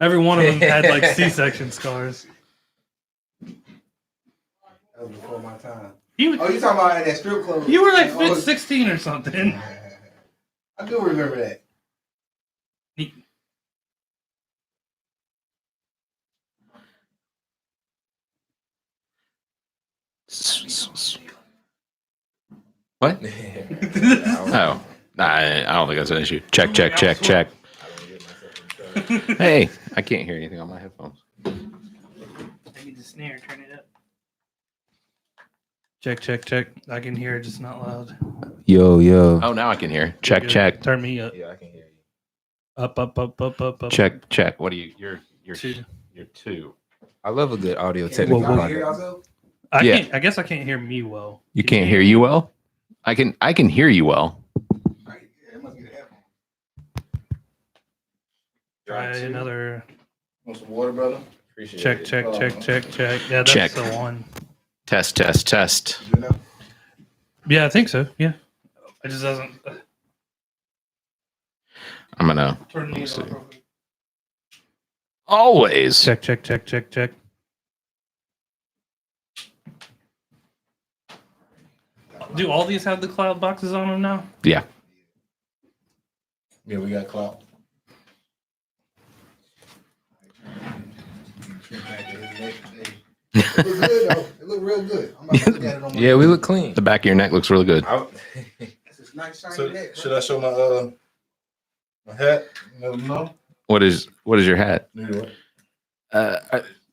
Every one of them had like C-section scars. That was before my time. You talking about that strip club? were like 16 or something. I do remember that. What? Oh, I don't think that's an issue. Check. Hey, I can't hear anything on my headphones. Maybe the snare, turn it up. Check. I can hear it, just not loud. Yo. Oh, now I can hear. Check. Turn me up. Yeah, I can hear you. Up. Check. What are you? You're Two. You're 2. I love a good audio technical. Can you hear yourself? I guess I can't hear me well. You can't hear you well? I can hear you well. It must be the headphone. Try another. Want some water, brother? Appreciate Check. it. Yeah, that's Check. the one. Test. You know? Yeah, I think so. Yeah. It just doesn't. I'm gonna Turn me off. always. Check. Do all these have the cloud boxes on them now? Yeah. Yeah, we got clout. It look good though. It look real good. I'm about to look at it on my Yeah, we look clean. The back of your neck looks really good. It's this nice shiny So, neck, should I show my hat? No. What is your hat? New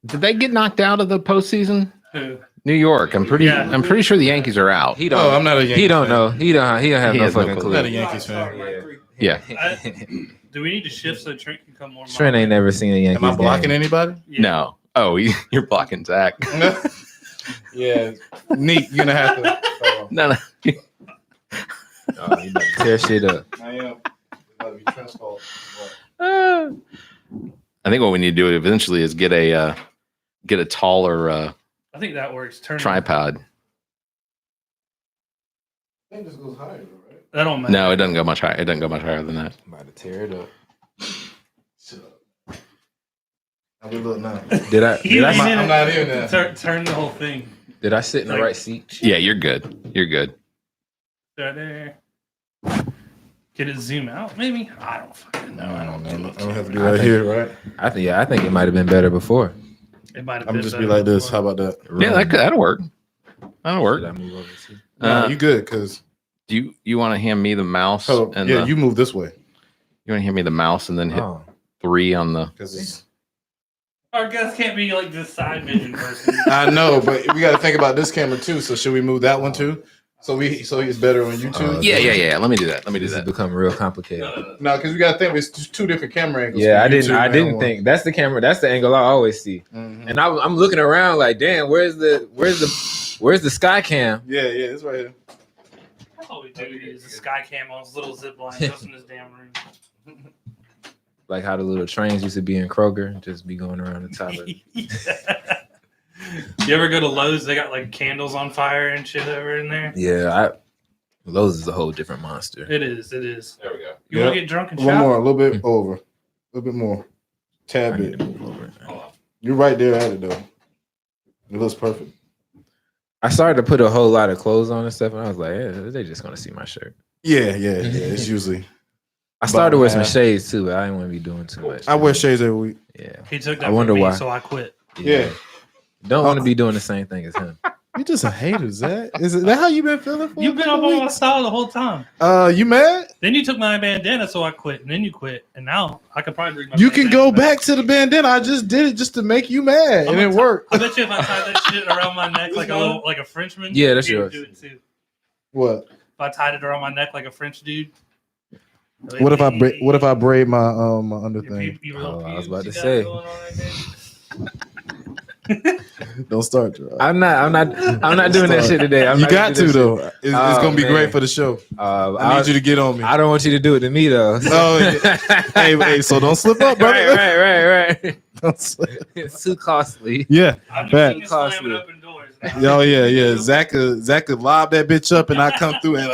Did they get knocked out of the postseason? Who? New York. I'm pretty sure the Yankees are out. He don't. Oh, I'm not a Yankees He don't fan. know. He don't have He no has no fucking clue. I'm not a clue. Yankees fan. Yeah. Do we need to shift so Trent can come more? Trent ain't never seen a Yankees Am I blocking game. anybody? Yeah. No. Oh, you're blocking Zach. Yeah. Neat. You're gonna have to. No. Oh, he about to tear shit up. I am. It's about to be Trent's fault. I think what we need to do eventually is get a taller I think that works. Turn tripod. I think this goes higher though, right? That don't matter. No, it doesn't go much higher. It doesn't go much higher than that. I'm about to tear it up. Shut up. How we look now? Did I I'm not here now. Turn the whole thing. did I sit in the right seat? Yeah, you're good. You're good. Right there. Can it zoom out? Maybe. I don't fucking know. I don't know. I don't have to be right here, right? I think it might have been better before. It might have I'm been just better be like this. before. How about that? Yeah, that'll work. That'll work. Should I move over to? No, you good? Cause Do you want to hand me the mouse? And yeah, you move this way. you want to hand me the mouse and then hit Oh. 3 on the. Cause it's, Our guest can't be like this side vision person. I know, but we got to think about this camera too. So should we move that one too? So he's better on YouTube. Yeah. Let me do that. This has become real complicated. No, because we got to think it's just 2 different camera angles. Yeah, for I didn't YouTube and one. think that's the camera. That's the angle I always see. Mhm. And I'm looking around like, damn, where's the sky cam? Yeah, it's right here. That's all we do is a sky cam on his little zip line just in this damn room. Like how the little trains used to be in Kroger, just be going around the top of it. You ever go to Lowe's? They got like candles on fire and shit over in there. Yeah, Lowe's is a whole different monster. It is. There we go. You want to get drunk and One shop? more, a little bit over, a little bit more, I tad need bit. to move over. You're right there at it though. It looks perfect. I started to put a whole lot of clothes on and stuff, and I was like, they're just gonna see my shirt. Yeah. It's usually. I started to wear some half. shades too, but I didn't want to be doing too much. I wear shades every week. Yeah. He took that I wonder from me, why. so I quit. Yeah. Don't want to be doing the same thing as him. You just a hater, Zach. Is that how you been feeling for? You've been up on my style the whole time. You mad? Then you took my bandana, so I quit. And then you quit. And now I could probably bring my You can bandana go back to the bandana. I just did it just to make you mad, and it worked. I bet you if I tied that shit around my neck like a Frenchman, Yeah, that's he would yours. do it too. What? If I tied it around my neck like a French dude. What if I braid my my under Your thing? your little Oh, I was pubes about you to got say. going on right there? Don't start, Gerard. I'm not doing that shit today. You got to though. It's gonna be man. great for the show. I need you to get on me. I don't want you to do it to me though. No, hey, so don't slip up, brother. right. Don't slip. It's too costly. Yeah, I'm bad. just slamming open doors now. Oh yeah. Zach could lob that bitch up, and I come through and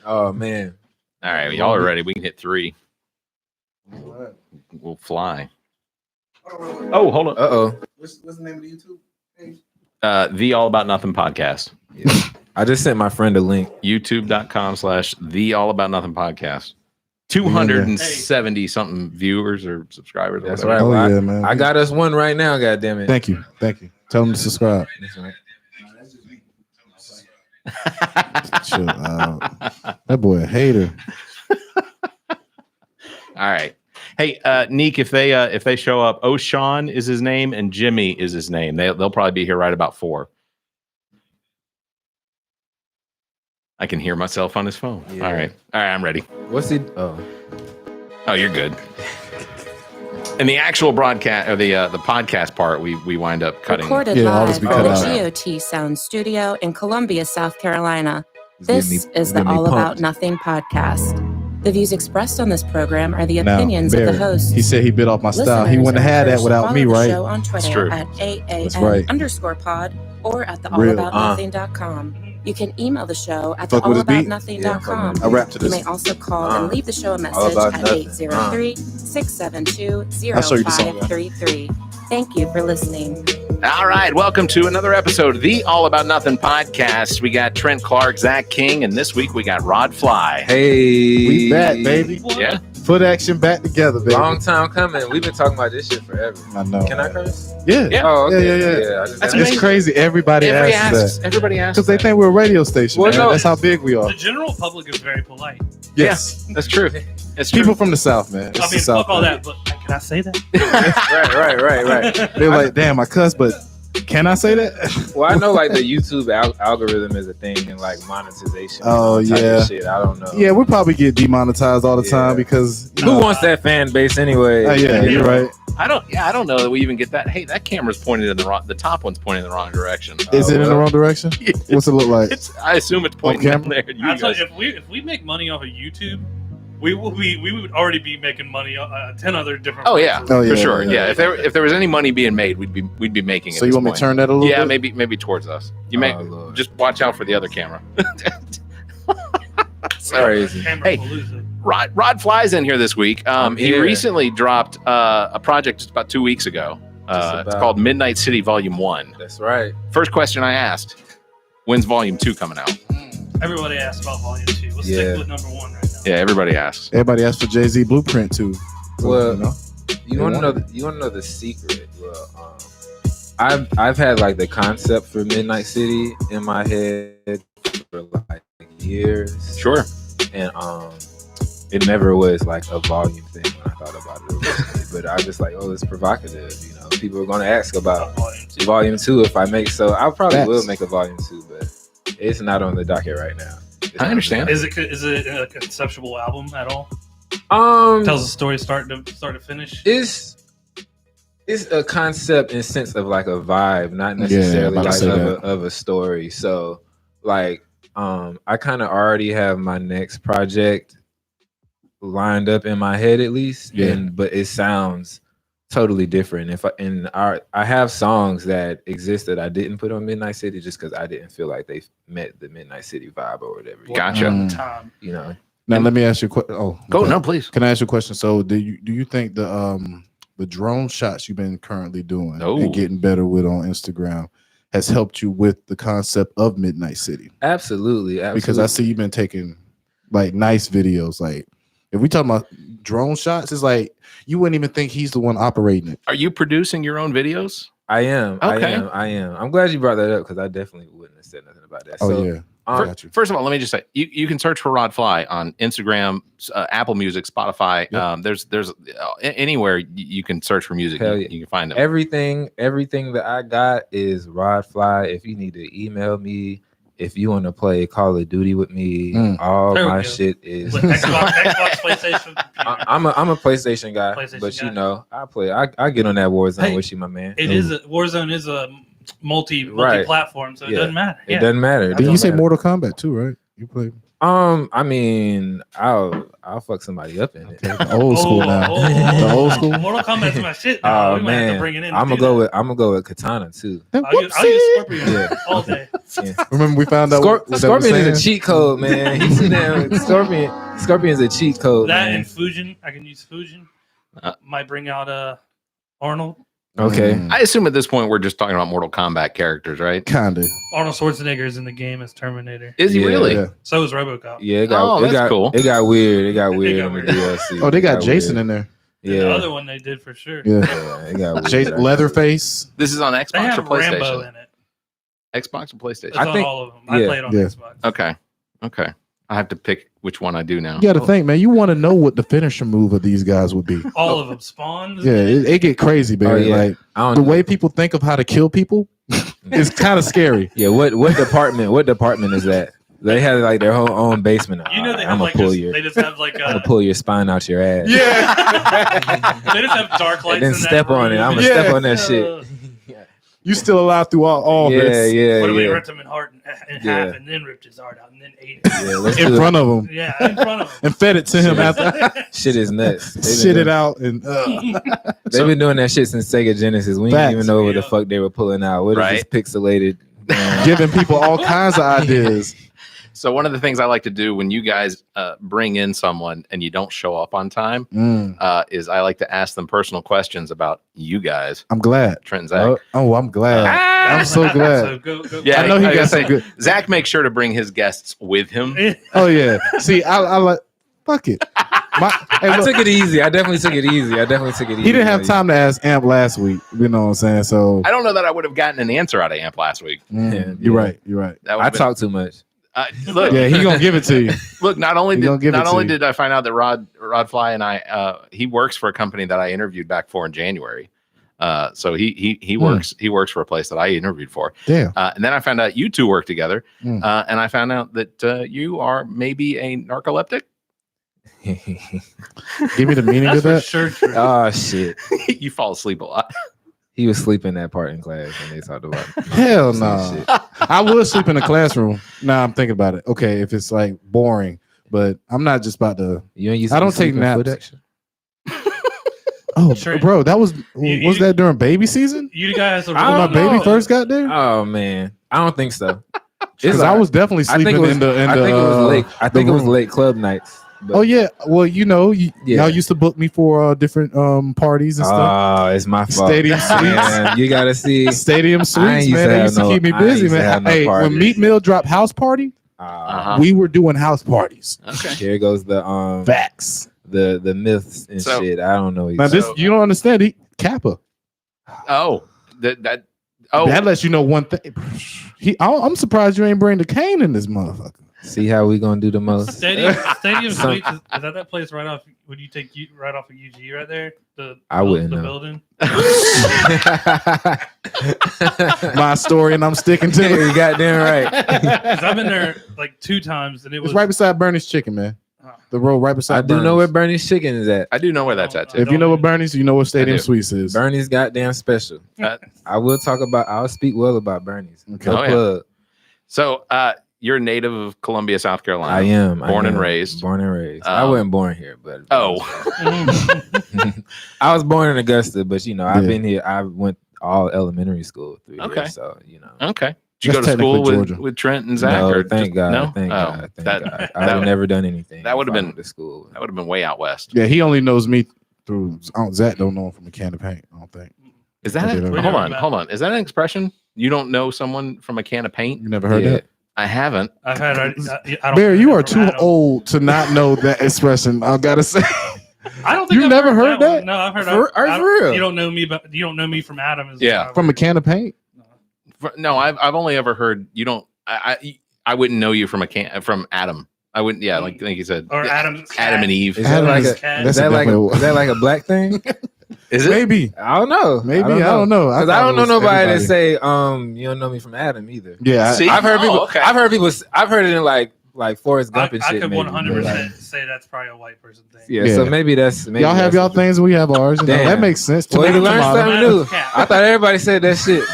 Oh man. All right, y'all are ready. We can hit 3. We'll fly. Oh, hold on. Uh-oh. What's the name of the YouTube page? The All About Nothing podcast. I just sent my friend a link. YouTube.com/The All About Nothing podcast. 270 something viewers or subscribers. Or That's whatever. right. Oh Well, yeah, man. I got us one right now, goddammit. Thank you. Tell them to subscribe. That's right. Chill out. That boy a hater. All right. Hey, Neek, if they show up, O'Shawn is his name and Jimmy is his name. They'll probably be here right about 4. I can hear myself on his phone. Yeah. All right, I'm ready. What's he? Oh, You're good. And the actual broadcast or the podcast part, we wind up cutting. Recorded Yeah, all live this at be the cut out. G.O.T. Sound Studio in Columbia, South Carolina. he's This getting me- is the getting me All About pumped. Nothing podcast. The views expressed on this program are the Now, opinions of the Barrett, hosts. he said he bit off my style. He Listeners wouldn't are have had that encouraged to without follow me, the right? show on That's Twitter true. at That's right. AAN_pod or at the Real. allaboutnothing.com. You can email the show at Fuck with his beat? allaboutnothing.com. I rap to You this. may also call and leave the show a message About at Nothing. 803-672-0533. I'll show you the song, Thank you for listening. All right, welcome to another episode of the All About Nothing podcast. We got Trent Clark, Zac King, and this week we got RODFLY. Hey, We back, baby. Yeah. Foot action back together, baby. Long time coming. We've been talking about this shit forever. I know. Can I curse? Yeah. Yeah. Oh, okay. Yeah. I just That's had- amazing. It's crazy. Everybody asks that. Everybody asks. Because they that. think we're a radio station. Well, man. no. That's how big we are. The general public is very polite. Yes. That's true. It's true. People from the South, man. It's I the mean, South, fuck all man. that, but can I say that? right. They're like, damn, I cuss, but can I say that? Well, I know like the YouTube algorithm is a thing and like monetization. Oh, type of yeah. shit. I don't know. Yeah, we probably get demonetized all the Yeah. time because you Who know- wants that fan base anyway? Yeah, you're right. I don't know that we even get that. Hey, that camera's pointed in the wrong. The top one's pointing in the wrong direction. Is it in the well. wrong direction? What's it look like? I assume it's pointing On down there. You I tell guys- you, if we make money off of YouTube, we would already be making money on 10 other different. Oh yeah, places. Oh, yeah, for sure. yeah. Yeah, if there was any money being made, we'd be making it. So you want me to turn that a little Yeah, bit? maybe towards us. You may Oh, Lord. just watch out for the other camera. Crazy. Camera Hey. will lose it. Rod Fly's in here this week. I'm He here. recently dropped a project just about 2 weeks ago. It's about- called Midnight City Volume 1. That's right. First question I asked, when's Volume 2 coming out? Everybody asks about Volume 2. We'll Yeah. stick with number 1 right now. Yeah, everybody asks. Everybody asked for Jay-Z Blueprint too. So, Well, you know? You want to know? You want to know the secret? Well, I've had like the concept for Midnight City in my head for like years. Sure. And it never was like a volume thing when I thought about it originally. But I was just like, oh, it's provocative. You know, people are going to ask about Volume 2. volume 2 if I make. So I probably Facts. will make a volume 2, but it's not on the docket right now. It's I not understand. on the Is it a conceptual album at all? docket. Tells the story start to finish. It's a concept in sense of like a vibe, not necessarily about to like say of a story. So like I kind of already have my next project lined up in my head at least. Yeah. But it sounds totally different. I have songs that exist that I didn't put on Midnight City just because I didn't feel like they met the Midnight City vibe or whatever. Gotcha. Mm. Time. You know. Now let me ask you a question. Oh, Go, okay. no, please. Can I ask you a question? So do you think the drone shots you've been currently doing Oh. and getting better with on Instagram has helped you with the concept of Midnight City? Absolutely. Because I see you've been taking like nice videos. Like if we talk about drone shots, it's like you wouldn't even think he's the one operating it. Are you producing your own videos? I am. Okay. I am. I'm glad you brought that up because I definitely wouldn't have said nothing about that. Oh So, yeah. um, First of all, let me just say you can search for RODFLY on Instagram, Apple Music, Spotify. Yep. There's anywhere you can search for music. Hell You, yeah. you can find them. everything that I got is RODFLY. If you need to email me, if you want to play Call of Duty with me, all There we my go. shit is. With Xbox, PlayStation, computer. I'm a PlayStation guy, PlayStation but guy. you know I play. I get on that Warzone Hey, with you, my man. Warzone is a multi-platform, so it Yeah. doesn't matter. It doesn't matter. It Did you don't say matter. Mortal Kombat too, right? You play I mean, I'll fuck somebody up in it. the old school now. The old school. Mortal Kombat's my shit. Now. Oh we might have to man, bring it in. I'm gonna go with Katana too. I'll use Scorpion Yeah. all day. Remember we found out what that was Scorpion saying? is a cheat code, man. He's in there. Scorpion is a cheat code, That man. and Fujin, I can use Fujin. Might bring out Arnold. Okay. I assume at this point we're just talking about Mortal Kombat characters, right? Kinda. Arnold Schwarzenegger is in the game as Terminator. Is he Yeah. really? Yeah. So is RoboCop. Yeah, it Oh, got, that's it got cool. It got weird. It got It weird got on the weird. DLC. Oh, they got Jason weird. in there. And Yeah. the other one they did for sure. Yeah. Yeah, it got weird. Jason, Leatherface. This is on They Xbox or have Rambo PlayStation? in it. Xbox or PlayStation? It's I on think- all of them. I yeah. played on Yeah. Xbox. Okay. I have to pick which one I do now. You got to think, man. You want to know what the finisher move of these guys would be. All of them. Spawn. Yeah, it get crazy, Barry. Oh, yeah. Like I don't the know. way people think of how to kill people is kind of scary. Yeah, what department? What department is that? They have like their whole own basement. You know they I'm have gonna like pull just, your, they just have like I'm gonna pull your spine out your ass. they just have dark lights And then in that step on it. room. I'm gonna Yeah. step on that shit. You still alive through all Yeah, this yeah, What if we yeah. ripped him in half Yeah. and then ripped his heart out and then ate it? Yeah, let's in do it. front of him Yeah, in front of him. and fed it to him Shit. after Shit is nuts. shit it out and They've been doing that shit since Sega Genesis. We Facts. didn't even know what the Yeah. fuck they were pulling out. What is Right. this pixelated? giving people all kinds of ideas. So one of the things I like to do when you guys bring in someone and you don't show up on time is I like to ask them personal questions about you guys, I'm glad. Trent and Zac. Oh, I'm glad. Ah! I'm so glad. So go. Yeah, I know he I got gotta some say, good. Zach makes sure to bring his guests with him. Oh yeah. See, I like fuck it. Hey, I look, took it easy. I definitely took it easy. he didn't have time to ask Amp last week. You know what I'm saying? So I don't know that I would have gotten an answer out of Amp last week. you're right. You're right. That would I have been- talk too much. Look, Yeah, he gonna give it to you. look. Not only He gonna give it to you. did I find out that RODFLY and I he works for a company that I interviewed back for in January. So he works for a place that I interviewed for. Damn. And then I found out you two work together. Mm. And I found out that you are maybe a narcoleptic. Give me the meaning That's of for that. sure true. Oh shit. You fall asleep a lot. He was sleeping that part in class when they talked about Hell some no. shit. I would sleep in the classroom. Now I'm thinking about it. Okay, if it's like boring, but I'm not just about to. You ain't used I to don't take sleeping naps. foot action? Oh, Trent, bro, that was you- was that during baby season? You guys are I When my don't baby know. first got there? Oh man, I don't think so. Because I was definitely sleeping in the. I think it was late. I think it was room. late club nights. But, Oh yeah, well you know Yeah. y'all used to book me for different parties and stuff. Oh, it's my fault. Stadium suites. Man, you gotta see. Stadium suites, used man. to They have used to no- keep me I ain't busy, used to man. have no Hey, when parties. Meat Mill dropped house party, Uh-huh. we were doing house parties. Okay. Here goes the Facts. the myths and So- shit. I don't know. Now this you don't understand. He Kappa. Oh, that. That Oh, lets you know one thing. I'm surprised you ain't bring the cane in this motherfucker. See how we gonna do the most. Stadium Some- Suites is that place right off? Would you take right off of UG right there? I wouldn't the know. building. My story, and I'm sticking to it. You goddamn right. 'Cause I've been there like 2 times, and it was It's right beside Bernie's Chicken, man. The road right beside. I do know where Bernie's. Bernie's Chicken is at. I do know where that's at too. If you know what Bernie's, you know what Stadium do. Suites is. Bernie's goddamn special. Uh, I will talk about. I'll speak well about Bernie's. Okay. No Oh, yeah. plug. So, you're a native of Columbia, South Carolina. I am Born and raised. Born and raised. I Um, wasn't born here, but Oh, I was born in Augusta. But you know, I've Yeah. been here. I went all elementary school through Okay. here, so you know. okay. Did you That's go to school technically with, Georgia. with Trent and Zac? No, or thank just- God. No? Thank Oh, God. Thank that, God. that I would would- never done anything. that would have if I been- went to school. That would have been way out west. Yeah, he only knows me through. Zach don't know him from a can of paint. I don't think Is that? Okay, A, then. hold on, Never hold on. Is that an expression? You don't know someone from a can of paint? you never heard Yeah. that. I haven't. I've had. I don't Barry, you I've are never too had 'em. old to not know that expression. I gotta say. I don't think You I've never heard that? one. No, I've heard. For- I- for real? You don't know me, but you don't know me from Adam. Is Yeah. From a can of paint. No, I've only ever heard. You don't. I wouldn't know you from a can from Adam. I wouldn't. Yeah, like you said. or Adam. Adam and Eve. Is that Adam like is- a? Cat. Is That's that like a? definitely- Is that like a black thing? Is it? Maybe. I don't know. Maybe. I don't know. Because I thought don't it know was nobody everybody. that say you don't know me from Adam either. Yeah. See? I've heard Oh, people. okay. I've heard people. I've heard it in like Forrest I Gump and shit. could maybe, 100% say that's probably a white person thing. Yeah, Yeah. so maybe that's. Maybe y'all have that's y'all the- things and we have ours. You know, Damn. that makes sense. Well, you Tomato, learn tomato. something new. Cat. I thought everybody said that shit.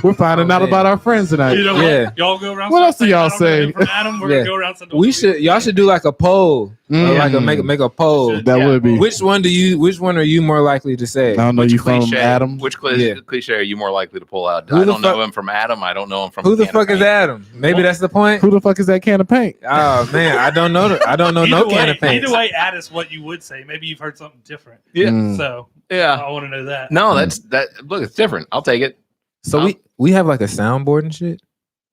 We're finding out about our friends tonight. You know Yeah. what? Y'all go around. What else do saying, y'all I don't know say? him From Adam, we're Yeah. gonna go around. We should. Y'all should do like a poll. Or like a make a poll. That would be. Which one are you more likely to say? I don't know Which you from cliche, Adam. Which Yeah. cliche are you more likely to pull out? Who I the don't know fuck- him from Adam. I don't know him from. Who the Can of fuck is Paint. Adam? Maybe that's the point. Who the fuck is that can of paint? Oh man, I don't know. I don't know no can of paint. Either way, add us what you would say. Maybe you've heard something different. Yeah. Mm. So Yeah. I want to know that. No, that's that. Look, it's different. I'll take it. So we have like a soundboard and shit.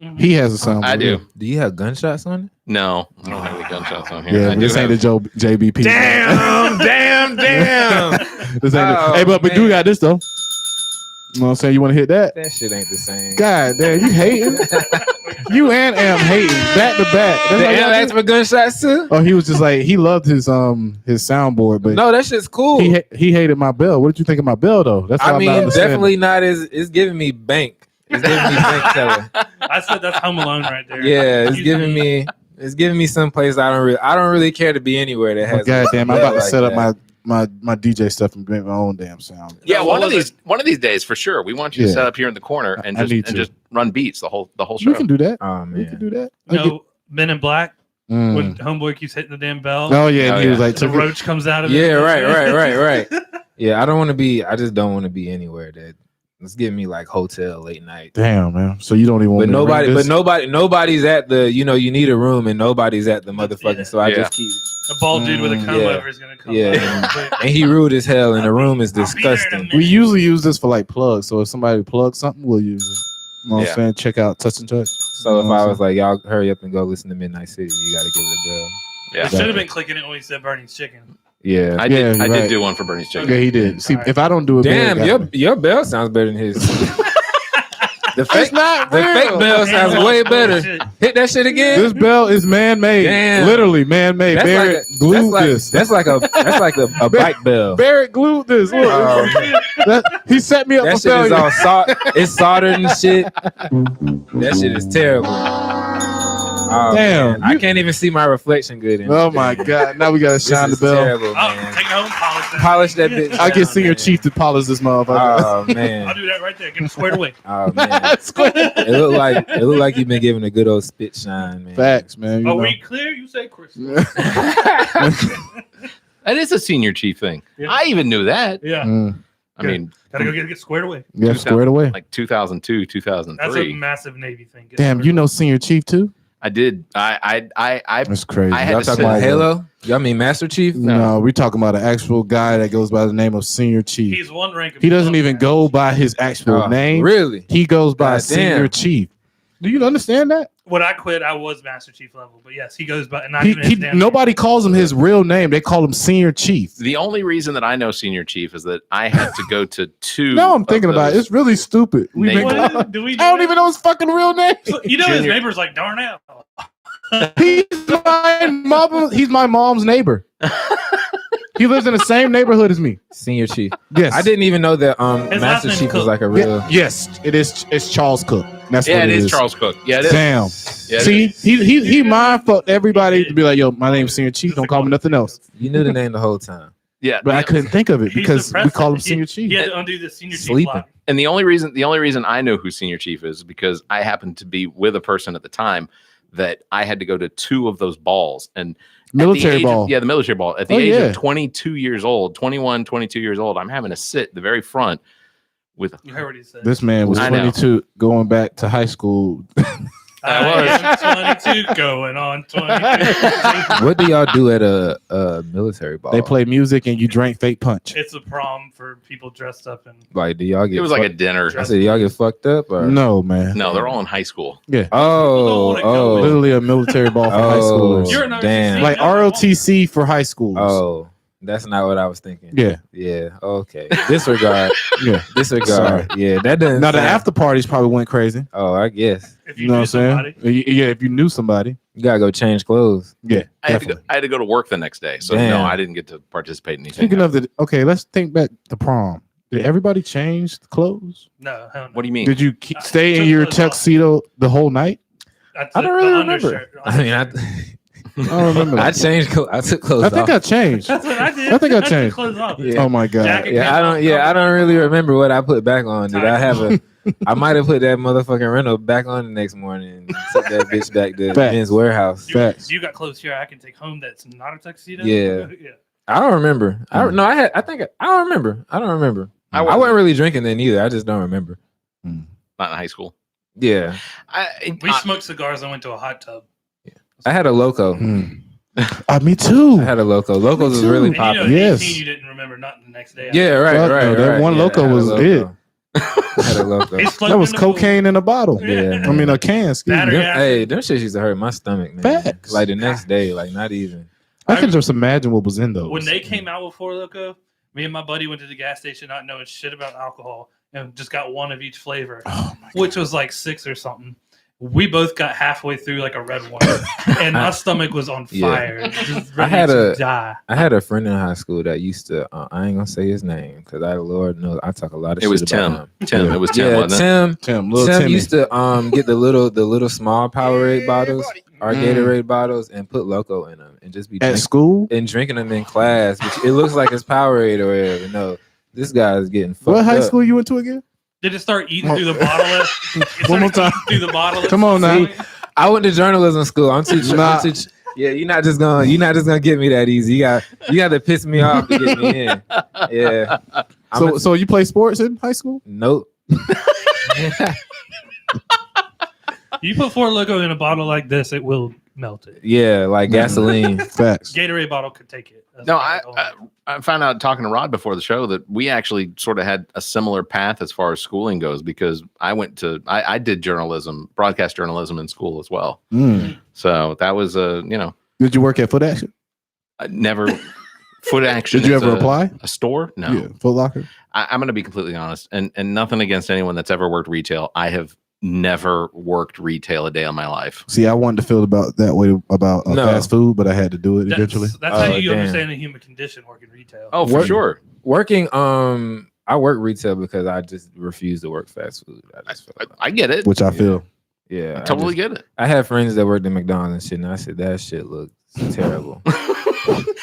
Mhm. He has a sound. I do. Do you have gunshots on it? No, I don't have any gunshots on here. Yeah, I this do ain't the have, JBP. Damn. This ain't Oh, hey, but we do man. got this though. You know what I'm saying? You want to hit that? That shit ain't the same. God damn, you hating? You and Am hating back to back. That's The how y'all asked do? for gunshots too? Oh, he was just like he loved his soundboard, but No, that shit's cool. he hated my bell. What did you think of my bell though? That's what I I'm not mean, understanding. definitely not as it's giving me bank. It's giving me bank teller. I said that's Home Alone right there. Yeah, it's You- giving me some place I don't really care to be anywhere that Oh, has. God damn, I'm about to like set up that. my DJ stuff and make my own damn sound. yeah, No, one what of was these days for sure. We want you to Yeah. set up here in the corner and I need to. just run beats the whole show. We can do that. Oh We can man, do that. No, Men in Black Mm. when Homeboy keeps hitting the damn bell. Oh yeah, and Oh, he was yeah. like, the took it. roach comes out of it. yeah, right. Yeah, I don't want to be. I just don't want to be anywhere that it's giving me like hotel late night. Damn man. So you don't even want But me to ring this? nobody's at the. You need a room and nobody's at the motherfucking. Yeah. So I Yeah. just keep. A bald dude with a comb Yeah. over is gonna come. Yeah. But And he rude as hell, and the room is I'll be there in a disgusting. minute. We usually use this for like plugs. So if somebody plugs something, we'll use it. You know what Yeah. I'm saying? Check out Touch and Touch. So if You know what I I'm was like, y'all hurry up and go listen to Midnight City, you got to give it a bell. Yeah, I should have been clicking it when he said Bernie's chicken. Yeah. I did. Yeah, I right. did do one for Bernie's chicken. Yeah, he did. See, Alright. if I don't do it, Damn, Barrett got me. your bell sounds better than his. The It's fake, not the real. fake bell sounds Damn, way oh, better. shit. Hit that shit again. This bell is man-made. Damn. Literally man-made. That's Barrett glued this. That's like a bike bell. Barrett glued this. Look, he set me up That for shit is failure. all it's soldered and shit. That shit is terrible. Oh, Damn, man. I can't even see my reflection good. In Oh it, my man. God! Now we gotta This shine the is bell. terrible, Oh, man. take it home, polish that. Polish that bitch. I down, get Senior man. Chief to polish this motherfucker. Oh I'll man. do that right there. Get it squared away. Oh man. It looked like you've been given a good old spit shine, man. Facts, man. You Are know. we clear? You say Chris. That is a senior chief thing. Yeah. I even knew that. Yeah. I mean, Gotta go get squared away. Yeah, squared away. like 2002, That's a 2003. massive Navy thing. Get Damn, squared you away. know Senior Chief too? I did. I That's crazy. I had Y'all to talking sit- about Halo? Y'all mean Master Chief? No, we're talking about an actual guy that goes by the name of Senior Chief. He's one rank. He doesn't even go by his actual Oh, name. Really? He goes by God Senior damn. Chief. Do you understand that? When I quit, I was Master Chief level, but yes, he goes by. Not even He his damn nobody calls him his real name. They call him Senior Chief. the only reason that I know senior chief is that I had to go to two. No, I'm of thinking about it. those- It's really stupid. We Name- make, name. I What is, do we? don't even know his fucking real name. You know, his Junior- neighbor's like Darnell. He's my mom's neighbor. He lives in the same neighborhood as me. Senior Chief. Yes. I didn't even know that His Master last Chief name's was Cook. like a real. Yes, it is. It's Charles Cook. That's Yeah, what it is Charles Cook. Yeah, it is. Damn. Yeah, it See, is. he mind fucked everybody to be like, yo, my name's Senior Chief. Don't call me nothing else. You knew the name the whole time. Yeah, But I couldn't think of it He's the because we president. call him Senior Chief. He had to undo the senior chief Sleeping. lock. and the only reason I know who senior chief is because I happened to be with a person at the time that I had to go to two of those balls and at the Military age of- ball. yeah, the military ball. At the Oh, age yeah. of 22 years old, 21, 22 years old, I'm having to sit the very front with You heard what he said. This man was I know. 22 going back to high school. I am 22 going on 22. What do y'all do at a military ball? They play music and you drank fake punch. It's a prom for people dressed up in. Like, do y'all get? it was like a fucked- dinner. I said, y'all get fucked up or No, man. No, they're all in high school. Oh, wanna go with- Literally a military ball for high Oh, schoolers. You're an damn. ROTC. Like ROTC for high schoolers. Oh, that's not what I was thinking. Yeah. Yeah. Okay. Disregard. Yeah. Disregard. Yeah. That doesn't. Now the sound- after parties probably went crazy. Oh, I guess If You know what I'm saying? somebody. Yeah, if you knew somebody. you gotta go change clothes. Yeah, I had, to definitely. go, I had to go to work the next day, so Damn. no, I didn't get to participate in anything. Speaking of the, okay, let's think back to prom. Did everybody change the clothes? No, hell no. What do you mean? Did you I stay in took your those off. tuxedo the whole night? I don't really remember. I mean, I don't remember. I changed. I took clothes I think off. I changed. That's what I did. I think I took changed. clothes off. Yeah. Oh my god. Jacket. Yeah, I don't. Yeah, I don't really remember what I put back on. Did I have a? I might have put that motherfucking rental back on the next morning and took that bitch back to Facts. Men's Warehouse. Facts. You got clothes here I can take home that's not a tuxedo? Yeah. Yeah. I don't remember. I don't remember. I wasn't really drinking then either. I just don't remember. Not in high school. Yeah. We smoked cigars and went to a hot tub. I had a Loco. Me too. I had a Loco. Locos was really And popular. Yes. 18, you didn't remember nothing the next day. Yeah, right. That one Yeah, Loco I had a was Loco. it. I had a Loco. It's floating That was in the pool. cocaine in a bottle. Yeah. I mean a can. Excuse Battery me. acid. Hey, them shit used to hurt my stomach, man. Facts. Like the next day, like not even. I can just imagine what was in those. When they came out with Four Loko, me and my buddy went to the gas station not knowing shit about alcohol and just got one of each flavor, which was like 6 or something. We both got halfway through like a red one, and my stomach was on fire. Just ready to die. I had a friend in high school that used to. I ain't gonna say his name because Lord knows I talk a lot of. It was shit Tim. about him. Tim. It was Tim. Yeah, Wasn't it? Tim Timmy. used to get the little small Powerade bottles or Gatorade bottles and put Loco in them and just be at school. and drinking them in class. Which it looks like it's Powerade or whatever. No, this guy is getting fucked What high up. school you went to again? Did it start eating through the bottle? One more time. Through the bottle. Come on now. I went to journalism school. I'm teaching. Yeah, you're not just gonna get me that easy. You got to piss me off to get me in. Yeah. So you play sports in high school? Nope. You put Four Loko in a bottle like this, it will melt it. Yeah, like gasoline. Facts. Gatorade bottle could take it. That's No, what I found out talking to Rod before the show that we actually sort of had a similar path as far as schooling goes because I did journalism, broadcast journalism in school as well. So that was Did you work at Foot Action? never Foot Action. Did you is ever apply? a store? No. Yeah, Foot Locker. I'm going to be completely honest, and nothing against anyone that's ever worked retail. I have never worked retail a day in my life. See, I wanted to feel about that way about fast food, but I had to do it eventually. That's how you damn. understand the human condition working retail. Oh, for sure. Working, I work retail because I just refuse to work fast food. I get it. Which I feel. Yeah, I totally get it. I had friends that worked at McDonald's and shit, and I said that shit looks terrible.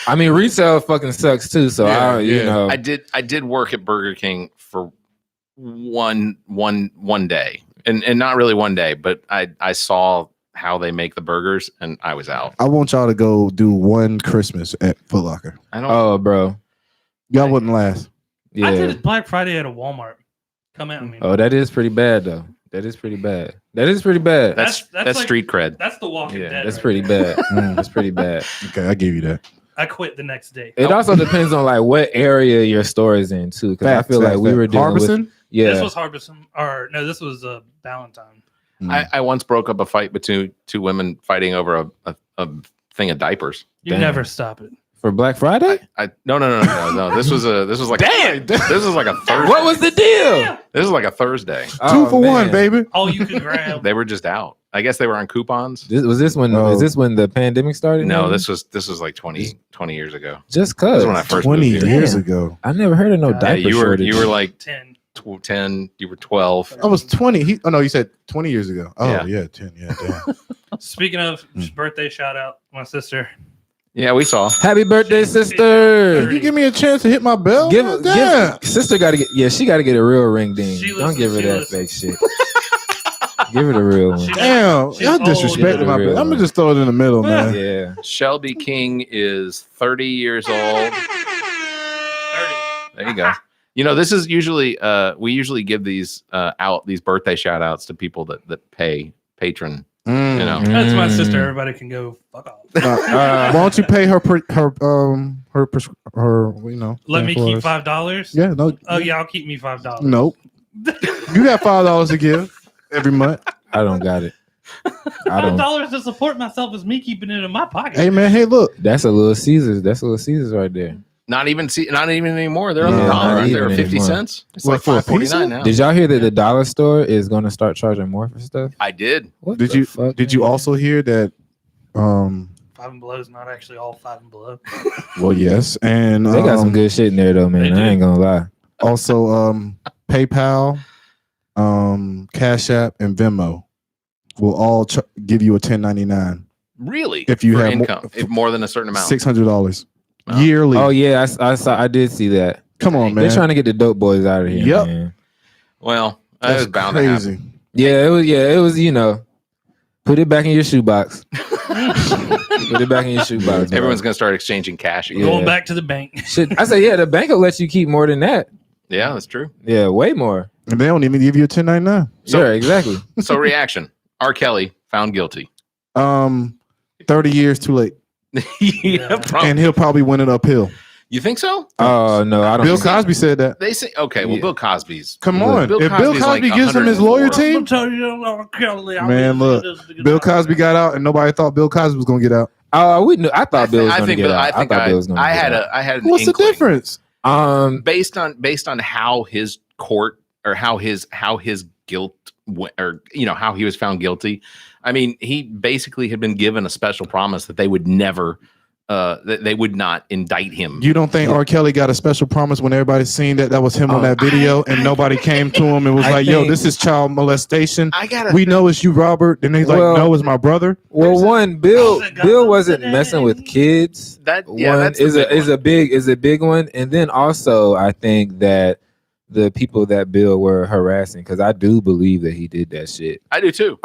I mean, retail fucking sucks too. So I did work at Burger King for one day, and not really one day, but I saw how they make the burgers, and I was out. I want y'all to go do one Christmas at Foot Locker. Oh, bro, y'all wouldn't last. Yeah. I did it Black Friday at a Walmart. Come at me. Oh, that is pretty bad though. That is pretty bad. That's That's like, street cred. That's the Walking Dead. That's right pretty there. bad. That's pretty bad. Okay, I give you that. I quit the next day. It also depends on like what area your store is in too. Because I feel like we were dealing with. Yeah, This was Harbison, or no, this was Valentine. I once broke up a fight between two women fighting over a thing of diapers. You Damn. never stop it. for Black Friday. No. This was like this was like a Thursday. What was the deal? This was like a Thursday. Two for one, baby. All you could grab. They were just out. I guess they were on coupons. Was this when? Oh. Is this when the pandemic started? No, maybe? this was like 20 years ago. Just This cause is when I first 20 moved here. years Damn. ago. I never heard of no Yeah, diaper you shortage. were like 10. 10. You were 12. I was 20. Oh no, you said 20 years ago. Oh Yeah. yeah, 10. Yeah, damn. Speaking of birthday, shout out my sister. Yeah, we saw. Happy birthday, sister! If you give me a chance to hit my bell, Give damn. sister got to get. Yeah, she got to get a real ring ding. She Don't give her that listens. fake shit. Give her the real one. She- Damn, She's y'all old. disrespecting Yeah, my real bell. I'm one. gonna just throw it in the middle, man. Yeah. Shelby King is 30 years old. 30. There you go. You know, this is usually we usually give these out these birthday shout outs to people that pay patron. You know, That's my Mm. sister. Everybody can go fuck off. Why don't you pay her you know? Let me for keep us? $5. Yeah, no. Oh, y'all keep me $5. Nope. You got $5 to give every month. I don't got it. I don't. $5 to support myself is me keeping it in my pocket. Hey man, hey look. That's a little Caesars. That's a little Caesars right there. not even anymore. They're on the Yeah, dollar. not Aren't they? even 50 anymore. cents. It's What, like for a $5.49 pizza? now. Did y'all hear that the dollar store is going to start charging more for stuff? I did. What Did the you fuck, did you man? also hear that Five and Below is not actually all Five and Below. well yes, and They got some good shit in there though, man. They I do. ain't gonna lie. also PayPal, Cash App, and Venmo will all give you a 1099 Really? if you For have income, if more than a certain amount. $600 Wow. yearly. Oh yeah, I saw. I did see that. Come on, man. They're trying to get the dope boys out of here. Yep. Man. Well, It was bound to crazy. happen. Yeah, it was. You know, put it back in your shoebox. Put it back in your shoebox. Everyone's gonna start exchanging cash again. Going back to the bank. Shit, I say, yeah, the bank will let you keep more than that. Yeah, that's true. Yeah, way more. And they don't even give you a 1099. So- yeah, exactly. So reaction: R. Kelly found guilty. 30 years too late. Yeah, probably. And he'll probably win it uphill. You think so? Oh no, I don't. Bill think so. Cosby said that. They say okay. Well, Yeah. Bill Cosby's. Come on. Bill If Bill Cosby's Cosby like gives him his 104. lawyer I'm team, gonna tell you, R. Kelly, I man, mean, look, this is- Bill Cosby got out and nobody thought Bill Cosby was going to get out. Oh, we knew. I thought Bill was I going to think get Bill. out. I think thought Bill was going to I get had out. a. I had an What's the inkling. difference? Based on how his court or how his guilt or how he was found guilty. I mean, he basically had been given a special promise that they would never that they would not indict him. You don't think R. Kelly got a special promise when everybody seen that was him on that video and nobody came to him and was I like, yo, think- this is child molestation. I gotta. We know it's you, Robert. And he's like, Well- no, it's my brother. Well, one, Bill How's it Bill going wasn't today? messing with kids. That yeah, One that's is the big one. a big one, and then also I think that the people that Bill were harassing, because I do believe that he did that shit. I do too.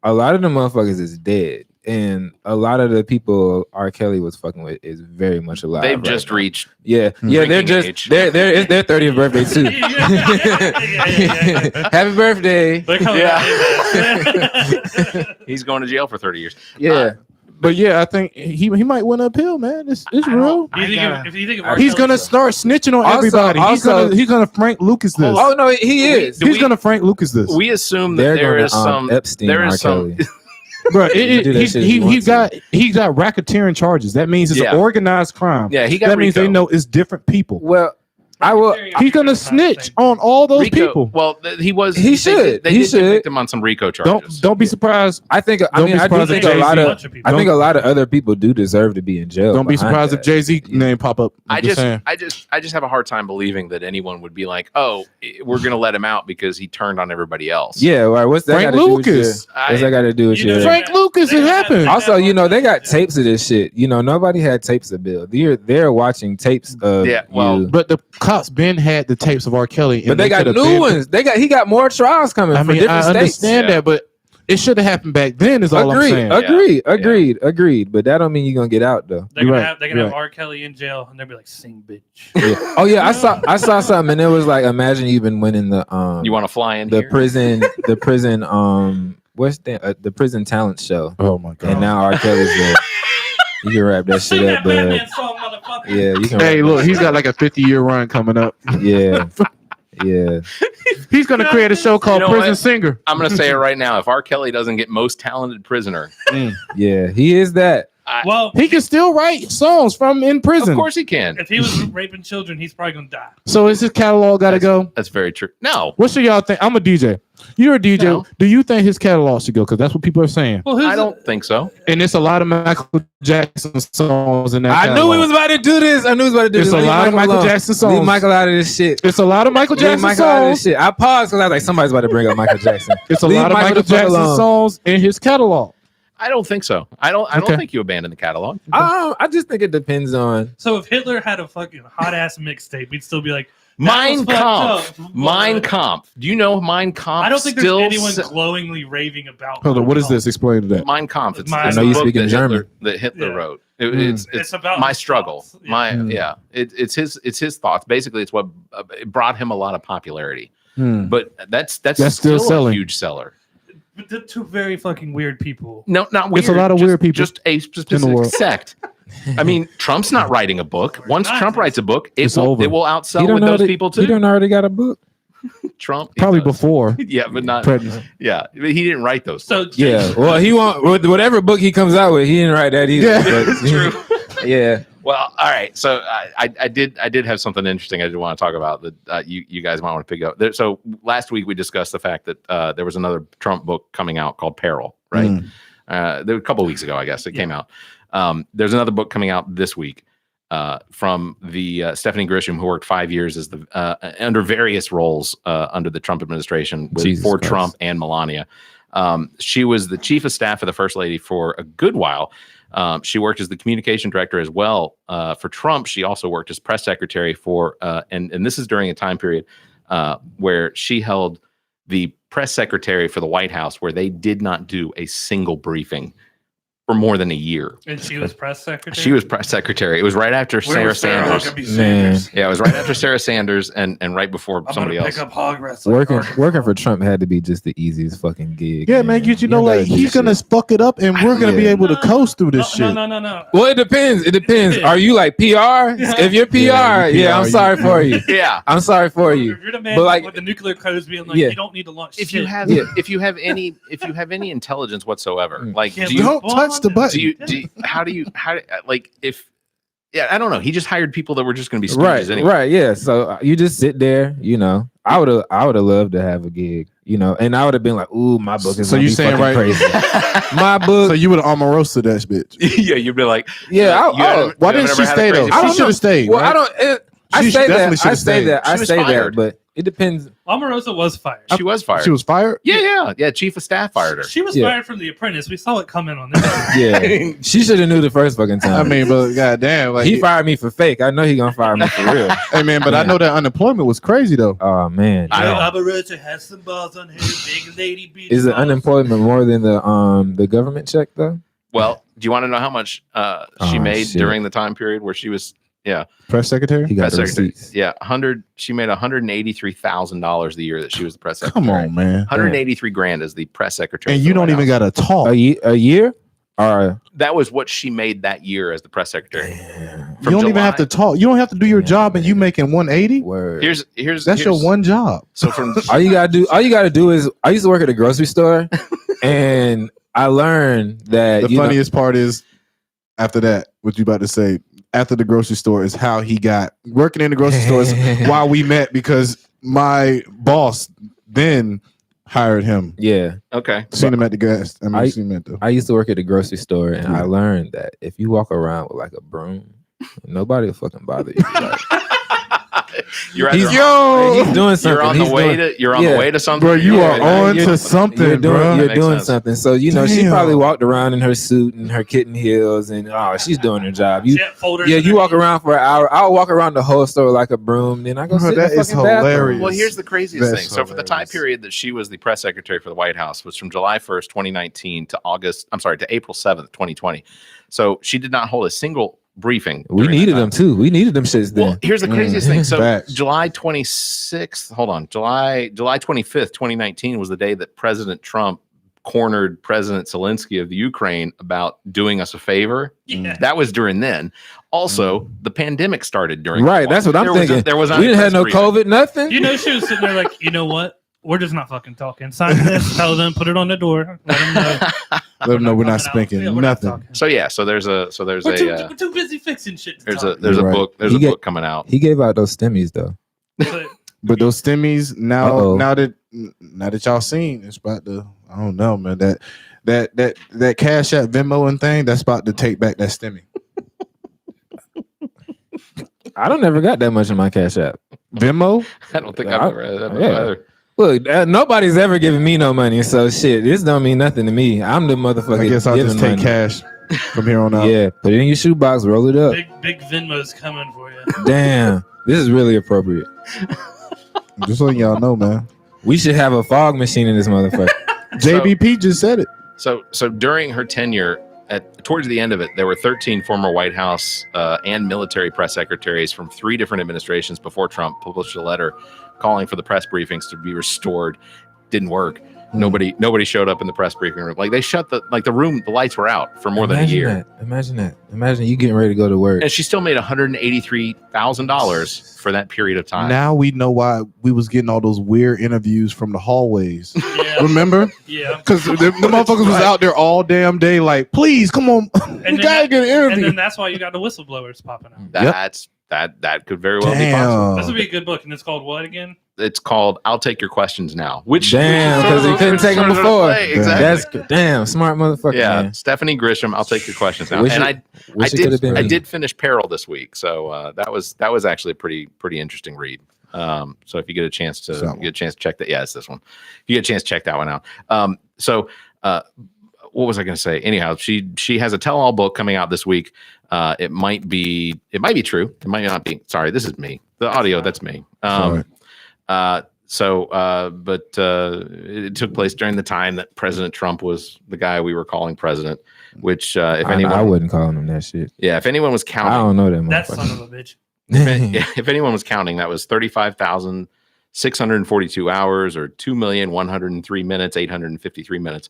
A lot of the motherfuckers is dead, and a lot of the people R. Kelly was fucking with is very much alive. They've right just now. reached. Yeah, they're drinking just age. it's their 30th birthday too. Yeah. Happy birthday! They're coming back. He's going to jail for 30 years. Yeah, But yeah, I think he might win uphill, man. It's real. Do you think if you think of R. He's Kelly- gonna start snitching on Also- everybody. also- he's gonna Frank Lucas this. oh no, he is. Do he's we- gonna Frank Lucas this. We assume that They're there gonna is some. Epstein there R. is some. Kelly. Bro, He do that shit if he wants he got racketeering charges. That means it's Yeah. an organized crime. Yeah, he got. That means Rico. they know it's different people. Well, I will. He's gonna snitch on all those Rico, people. Well, he was. He should. They He did should. convict him on some RICO charges. Don't be surprised. I think. I Don't mean, be I do surprised think if a lot Jay-Z- of. I think a lot of other people do deserve to be in jail. Don't be behind surprised that. if Jay-Z name pop up. I I'm just saying. just have a hard time believing that anyone would be like, oh, we're gonna let him out because he turned on everybody else. Yeah. Right. What's that? Frank gotta do with your- Lucas. What's that got to do with You know, your? Frank Lucas, it happened. Also, they got tapes of this shit. Nobody had tapes of Bill. They're watching tapes of. Yeah, well, you. But the cops been had the tapes of R. Kelly. and But they got could've new been- ones. He got more trials coming I for mean, different I states. understand Yeah. that, but it should have happened back then. Is all I'm saying. Agreed. But that don't mean you're gonna get out though. They're You're gonna right, have they're gonna you're have R. Kelly in jail, and they'll be like, "Sing, bitch." Yeah. Oh yeah, I saw something, and it was like, imagine you've been winning the you want to fly in the here? prison what's the prison talent show, Oh my god. and now R. Kelly's there. You can wrap that shit Sing up, that bud. Batman song, motherfucker. Yeah, you can. Hey, wrap look, that he's shit got like a 50-year run coming up. up. Yeah. He's gonna create a show called You know Prison what? Singer. I'm gonna say it right now. If R. Kelly doesn't get most talented prisoner, Yeah, he is that. Well, He can still write songs from in prison. of course he can. if he was raping children, he's probably gonna die. So is his catalog got to go? That's very true. No, What should y'all think? I'm a DJ. You're a DJ. No. Do you think his catalog should go? Because that's what people are saying. Well, who's I don't think so. And it's a lot of Michael Jackson songs in that. I knew catalog. he was about to do this. It's a lot of Michael Jackson songs. Leave Michael out of this shit. It's a lot of Michael Leave Jackson Michael out of this songs. shit. I paused because I was like, somebody's about to bring up Michael Jackson. It's a Leave lot of Michael the fuck Jackson alone. songs in his catalog. I don't think so. I don't Okay. think you abandon the catalog. I just think it depends on. So if Hitler had a fucking hot ass mixtape, we'd still be like, Mein fucked Kampf. up. Mein Kampf. Do you know Mein Kampf? I don't think still there's anyone se- glowingly raving about. Hold on. Mein What is Kampf. this? Explain to that. Mein Kampf. It's I it's know a you book speak in that German. Hitler Yeah. wrote. It's about my his struggle. thoughts. Yeah. My Mm. yeah. It's his thoughts. Basically, it's what it brought him a lot of popularity. Hmm. But that's That's still still selling. a huge seller. But they're two very fucking weird people. No, not weird. It's a lot of just, weird people Just a specific world. sect. I mean, Trump's not writing a book. Once Not. Trump writes a book, It's it over. will outsell with those people He too. don't already got a book. Trump he Probably does. before. Yeah, but not. Pregnant. Yeah, but he didn't write those. So Yeah. Well, he won't. Whatever book he comes out with, he didn't write that either. Yeah. But- True. Yeah. Well, all right. So I did have something interesting I did want to talk about that you guys might want to pick up. So last week we discussed the fact that there was another Trump book coming out called Peril, right? There a couple of weeks ago, I guess it came out. There's another book coming out this week from the Stephanie Grisham, who worked 5 years as the under various roles under the Trump administration for Christ. Trump and Melania. She was the chief of staff of the first lady for a good while. She worked as the communication director as well for Trump. She also worked as press secretary for, and this is during a time period where she held the press secretary for the White House, where they did not do a single briefing for more than a year. And she was press secretary. She was press secretary. It was right after Sarah Sanders. Yeah, it was right after Sarah Sanders and right before somebody else. Pick up hog wrestling. Working for Trump had to be just the easiest fucking gig. Yeah, man. You know, like he's gonna fuck it up, and we're gonna be able to coast through this shit. No. Well, it depends. It depends. Are you like PR? If you're PR, yeah, I'm sorry for you. Yeah, I'm sorry for you. If you're the man But like with the nuclear codes being like, Yeah. you don't need to launch. if shit. you have any intelligence whatsoever, like Yeah, do you, Don't touch the button. how do you like if I don't know, he just hired people that were just going to be right, stooges anyway. right, yeah. So you just sit there, you know. I would have loved to have a gig, you know, and I would have been like, "Ooh, my book is." So you saying right? crazy? My book. So you would have Omarosa that bitch. Yeah, you'd be like, Yeah. Why didn't she stay though? I don't She should have stayed. Well, right? I She say definitely that. I should've say stayed. that. I She was say that, fired. but it depends. Omarosa was fired. she was fired. She was fired. Yeah. Chief of staff fired her. She was Yeah. fired from The Apprentice. We saw it coming on this. Yeah, she should have knew the first fucking time. I mean, but goddamn, like he fired me for fake. I know he gonna fire me for real. Hey man, but I know that unemployment was crazy though. Oh man, I know. Omarosa has some balls on her. Big lady beat. is the unemployment more than the government check though? Well, do you want to know how much she Oh, made shit. during the time period where she was? Yeah, Press secretary. He got press the secretary. receipts. Yeah, she made $183,000 the year that she was the press secretary. Come on, man. 183 grand as the press secretary. And for you the don't White even House. got to talk. A year? Or That was what she made that year as the press secretary. You From don't even have to July- talk. You don't have to do your job, and you making 180. word. That's Your one job. So from All you gotta do is I used to work at a grocery store, and I learned that The funniest part is after that, what you about to say after the grocery store is how he got working in the grocery stores while we met because my boss then hired him. Yeah, okay. Seen him at the gas. Seen him at the. I used to work at a grocery store, and I learned that if you walk around with like a broom, nobody will fucking bother you. Like, You're he's either doing something. you're on the way to something. Bro, you Yeah, are yeah, on you're- to something, You're doing, bro. you're Makes doing sense. something. So she Damn. probably walked around in her suit and her kitten heels, and she's doing her job. folders. You walk around for an hour. I'll walk around the whole store like a broom. Then I go Bro, sit in that the is fucking bathroom. hilarious. Well, here's the craziest That's thing. So for the time hilarious. period that she was the press secretary for the White House was from July 1st, 2019 to April 7th, 2020. So she did not hold a single briefing. We during needed that them time. too. We needed them shits then. Well, here's the craziest thing. So Facts. July 26th, July 25th, 2019 was the day that President Trump cornered President Zelensky of the Ukraine about doing us a favor. Yeah. That was during then. Also, the pandemic started during Right, that that's what I'm There was thinking. there was We didn't have no COVID, nothing. You know, she was sitting there like, you know what? We're just not fucking talking. Sign this. Tell them. Put it on the door. Let them know. Let them know we're not coming out. spanking Yeah, we're not nothing. talking. So yeah, so there's a We're too busy fixing shit. to there's talk. a Right. book He get- book coming out. He gave out those stimmies though. But But those stimmies Uh-oh. now that y'all seen, it's about to. I don't know, man. That Cash App Venmo and thing that's about to take back that stimmy. I don't never got that much in my Cash App. Venmo. I don't think I- I've ever had that yeah. either. Look, nobody's ever given me no money, so shit, this don't mean nothing to me. I'm the motherfucker. I guess I'll just giving take money. cash from here on out. Yeah, put it in your shoebox, roll it up. big Venmo's coming for you. Damn, this is really appropriate. Just letting y'all know, man. We should have a fog machine in this motherfucker. JBP just said it. So during her tenure, towards the end of it, there were 13 former White House and military press secretaries from 3 different administrations before Trump published a letter calling for the press briefings to be restored. Didn't work. Nobody showed up in the press briefing room. Like they shut the room, the lights were out for more than a year. Imagine that. Imagine you getting ready to go to work. And she still made $183,000 for that period of time. Now we know why we was getting all those weird interviews from the hallways. Yeah. Remember? Yeah. Because the motherfuckers was out there all damn day, like, please come on, we gotta get an And interview. then that's why you got the whistleblowers popping out. That could very well be possible. This would be a good book, and it's called what again? It's called "I'll Take Your Questions Now," which Damn, because he couldn't take them sort of before. play, exactly. That's damn smart motherfucker. Yeah, man. Stephanie Grisham. I'll take your questions now. Wish And it- I wish it could have been I me. did finish Peril this week, so that was actually a pretty interesting read. So if you get a chance to check that, yeah, it's this one. If you get a chance to check that one out. What was I going to say? Anyhow, she has a tell-all book coming out this week. It might be true. It might not be. Sorry, this is me. The audio, that's me. It took place during the time that President Trump was the guy we were calling president, which I wouldn't call him that shit. Yeah, if anyone was counting. I don't know that That motherfucker. son of a bitch. If anyone was counting, that was 35,642 hours or 2,103 minutes, 853 minutes.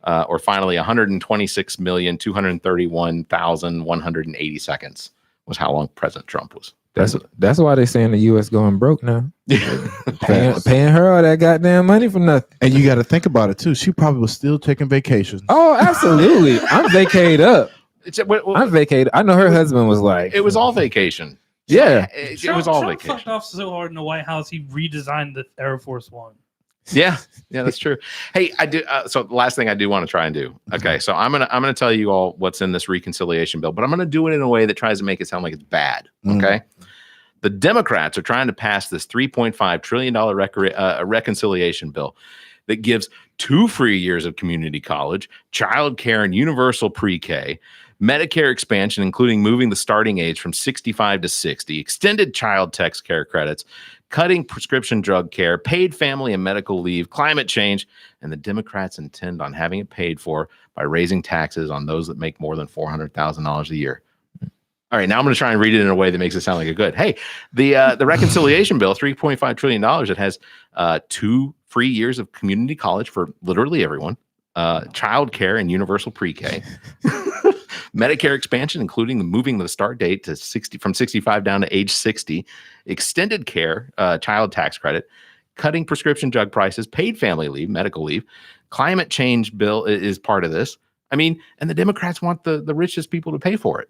Or finally, 126,231,180 seconds was how long President Trump was. That's why they saying the U.S. going broke now. paying her all that goddamn money for nothing. And you got to think about it too. She probably was still taking vacations. Oh, absolutely. I'm vacated up. I'm vacated. I know her husband was like, it was all vacation. Yeah, it was all Trump vacation. fucked off so hard in the White House, he redesigned the Air Force One. Yeah, that's true. Hey, I do. So the last thing I do want to try and do. Okay, so I'm gonna tell you all what's in this reconciliation bill, but I'm gonna do it in a way that tries to make it sound like it's bad. Okay, the Democrats are trying to pass this $3.5 trillion reconciliation bill that gives 2 free years of community college, child care, and universal pre-K. Medicare expansion, including moving the starting age from 65 to 60, extended child tax care credits, cutting prescription drug care, paid family and medical leave, climate change, and the Democrats intend on having it paid for by raising taxes on those that make more than $400,000 a year. All right, now I'm going to try and read it in a way that makes it sound like a good. Hey, the reconciliation bill, $3.5 trillion, it has 2 free years of community college for literally everyone, child care and universal pre-K. Medicare expansion, including moving the start date to 60 from 65 down to age 60, extended care, child tax credit, cutting prescription drug prices, paid family leave, medical leave, climate change bill is part of this. I mean, and the Democrats want the richest people to pay for it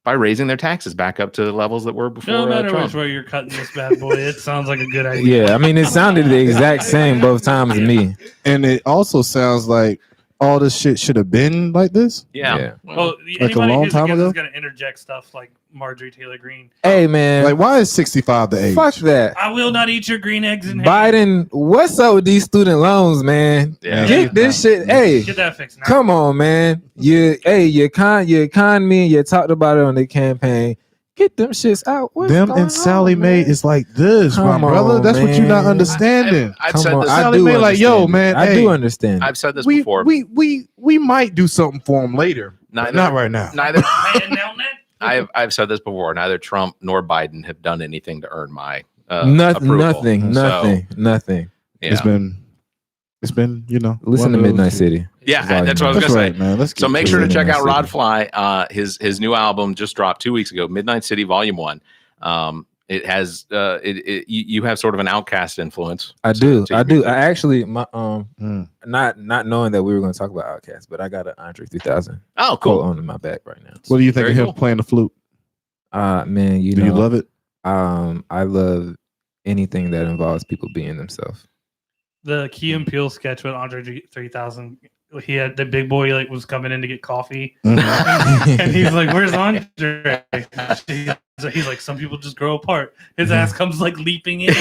by raising their taxes back up to the levels that were before. No matter Trump. which way you're cutting this bad boy, it sounds like a good idea. yeah. I mean, it sounded the exact same both times to me. And it also sounds like all this shit should have been like this. Yeah. Well, a anybody long who's time against ago? is going to interject stuff like Marjorie Taylor Greene. Hey, man. Like, why is 65 the age? Fuck that. I will not eat your green eggs and ham. Biden, what's up with these student loans, man? Yeah. Get this shit. Hey, Get that fixed now. come on, man. You con me and you talked about it on the campaign. Get them shits out. What's Them going and Sally on, Mae man? is like this, my Come brother. on, That's what you're not man. understanding. I've Come said on, this. I Sally do Mae like, yo, understand man, it. I hey, do understand. I've said this we, before. we might do something for them later, but not right now. Neither. And now that I've said this before. Neither Trump nor Biden have done anything to earn my approval. Nothing. So, Nothing. yeah. It's been, you know. Listen to one of those- Midnight City. Yeah, That's all that's you what I was know. That's gonna right, say. man. Let's So get make to sure to it. check out Midnight City. RODFLY. His new album just dropped 2 weeks ago, Midnight City Volume 1. It has you have sort of an Outcast influence. I to do. your I do. music. I actually not knowing that we were going to talk about Outkast, but I got an Andre 3000 Oh, quote cool. on my back right now. What do you think Very of him cool. playing the flute? Man, you Do know, you love it? I love anything that involves people being themselves. the Key and Peele sketch with Andre 3000, he had the big boy like was coming in to get coffee, and he's like, "Where's Andre?" He's like, "Some people just grow apart." His ass comes like leaping in.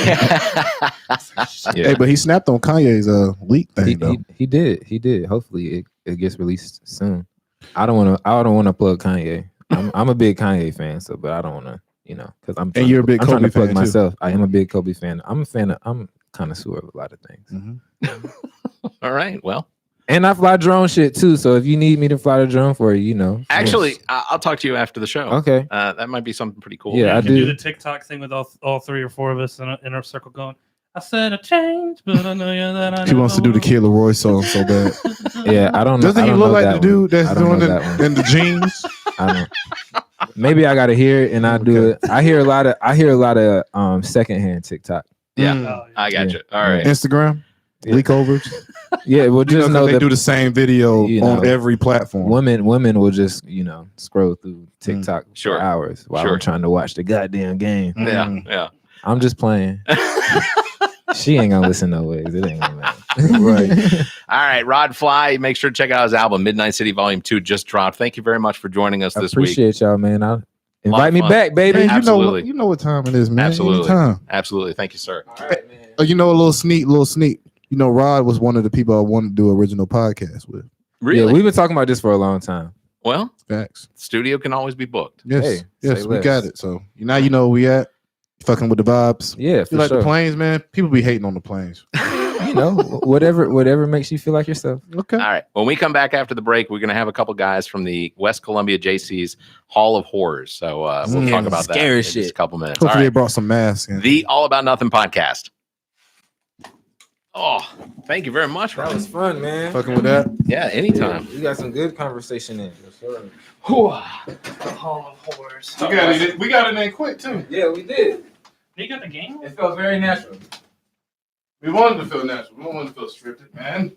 Hey, but he snapped on Kanye's leak thing though. He did. Hopefully it gets released soon. I don't want to plug Kanye. I'm a big Kanye fan, so but I don't want to, because I'm. And you're a big I'm trying Kobe to plug fan, too. myself. I am a big Kobe fan. I'm a fan of. I'm connoisseur of a lot of things. All right. Well, And I fly drone shit too. So if you need me to fly the drone for you, actually, I'll talk to you after the show. okay. That might be something pretty cool. Yeah, I I can do do. the TikTok thing with all 3 or 4 of us in our circle going. I said a change, but I know you that I He wants to do the Kid Leroy song so bad. Yeah, I don't know. Doesn't I he don't look know like that the one. dude that's I don't doing know it that one. in the jeans? I don't. Maybe I gotta hear it and I do it. I hear a lot of secondhand TikTok. Yeah, Mm. Oh, I got Yeah. you. All right. Instagram? Yeah. Leak overs? Yeah, well, Just just know they that do the same video you on know, every platform. women will just scroll through TikTok Sure. for hours while Sure. I'm trying to watch the goddamn game. Yeah, Mm. yeah. I'm just playing. She ain't gonna listen no ways. It ain't gonna matter. Right. All right, RODFLY. Make sure to check out his album, Midnight City Volume 2, just dropped. Thank you very much for joining us I this week. appreciate y'all, man. Lot Invite of me fun. back, baby. Hey, Absolutely. you know what time it is, man. Absolutely. Anytime. Absolutely. Thank you, sir. All right, man. Oh, a little sneak. Rod was one of the people I wanted to do original podcast with. Really? Yeah, we've been talking about this for a long time. Well, Facts. studio can always be booked. Yes, Hey, yes, say we less. got it. So now you know where we at. Fucking with the vibes. Yeah, You for like sure. the planes, man? People be hating on the planes. You know, whatever makes you feel like yourself. Okay. All right. When we come back after the break, we're going to have a couple guys from the West Columbia Jaycees Hall of Horrors. So we'll talk about that Scary in shit. just a couple minutes. Hopefully All they right. brought some masks in. The All About Nothing podcast. Oh, thank you very much, That Ryan. was fun, man. Fucking with that. Yeah, anytime. We got some good conversation in. The Hall of Horrors. We got it in quick too. Yeah, we did. You got the game? It felt very natural. We wanted to feel natural. We don't want to feel scripted, man.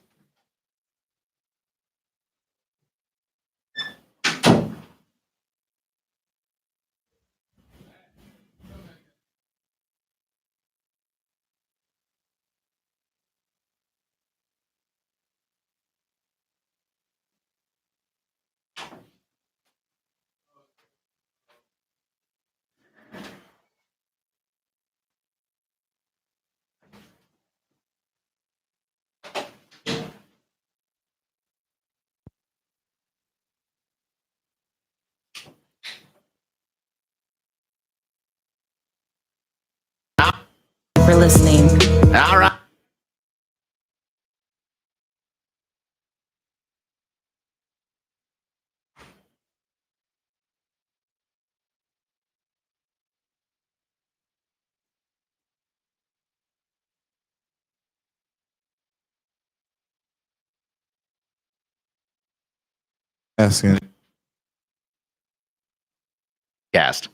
For listening. All right. Asking. Cast.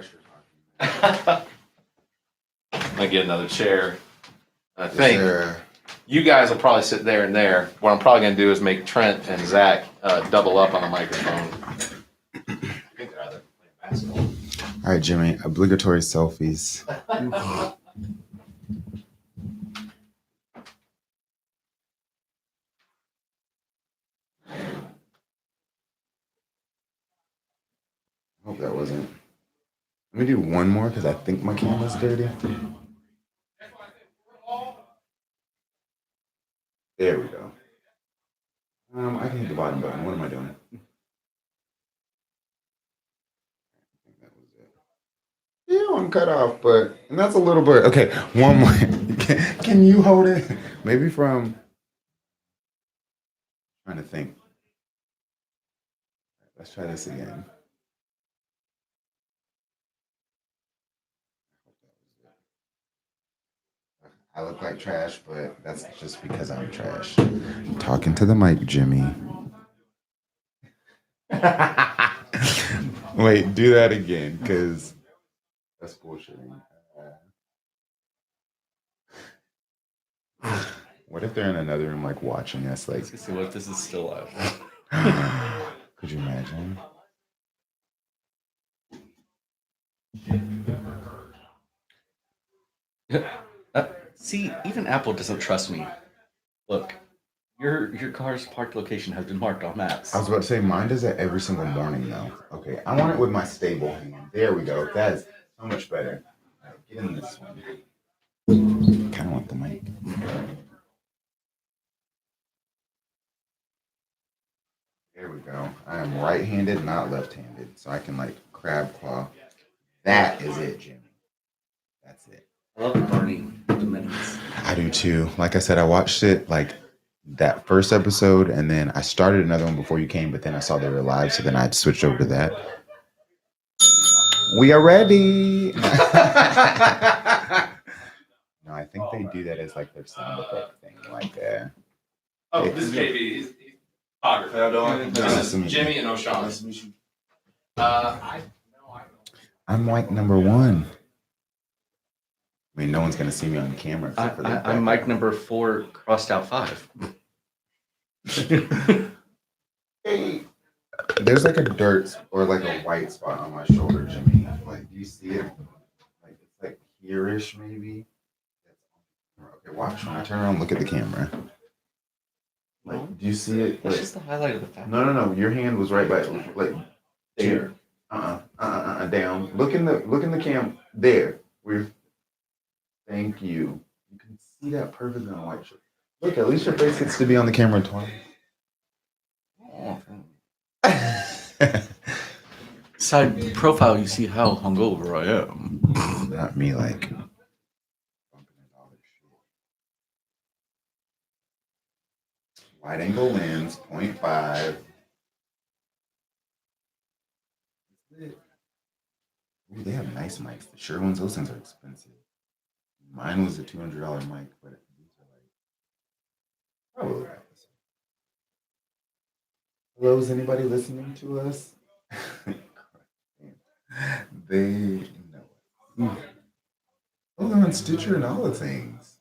pressure talking. Might get another chair. I Yes, think sir. you guys will probably sit there and there. What I'm probably going to do is make Trent and Zac double up on the microphone. I think they're either playing basketball. All right, Jimmy. Obligatory selfies. I hope that wasn't. Let me do one more because I think my camera's dirty. There we go. I can hit the bottom button. What am I doing? I think that was it. Yeah, I'm cut off, and that's a little bit. Okay, one more. Can you hold it? Maybe from. Trying to think. Let's try this again. I look like trash, but that's just because I'm trash. Talking to the mic, Jimmy. Wait, do that again, because that's bullshitting. What if they're in another room, like watching us? Like, See what if this is still live? could you imagine? See, even Apple doesn't trust me. Look, your car's parked location has been marked on maps. I was about to say mine does it every single morning though. Okay, I want it with my stable hand. There we go. That is so much better. All right, get in this one. Kind of want the mic. There we go. I am right-handed, not left-handed, so I can like crab claw. That is it, Jimmy. That's it. I love burning the minutes. I do too. Like I said, I watched it like that first episode, and then I started another one before you came, but then I saw they were live, so then I switched over to that. We are ready. No, I think they do that as like their sound effect thing, like Oh, this is KB. He's photographer. How doing? This is Jimmy and O'Shawn. Nice to meet you. I'm like number one. I mean, no one's gonna see me on camera except for that. I'm mic number 4, crossed out 5. Hey, there's like a dirt or like a white spot on my shoulder, Jimmy. Like, do you see it? Like, it's like here-ish, maybe. Okay, watch. When I turn around, look at the camera. Like, do you see it? That's Like, just the highlight of the fact. no. Your hand was right by, like, There. Down. Look in the cam. There. Thank you. You can see that perfectly on a white shirt. Look, at least your face gets to be on the camera twice. Side profile, you see how hungover I am. Not me, like. Wide angle lens, 0.5. Ooh, they have nice mics. The sure ones, those things are expensive. Mine was a $200 mic, but these are like probably about this. Hello, is anybody listening to us? They know. Oh, they're on Stitcher and all the things.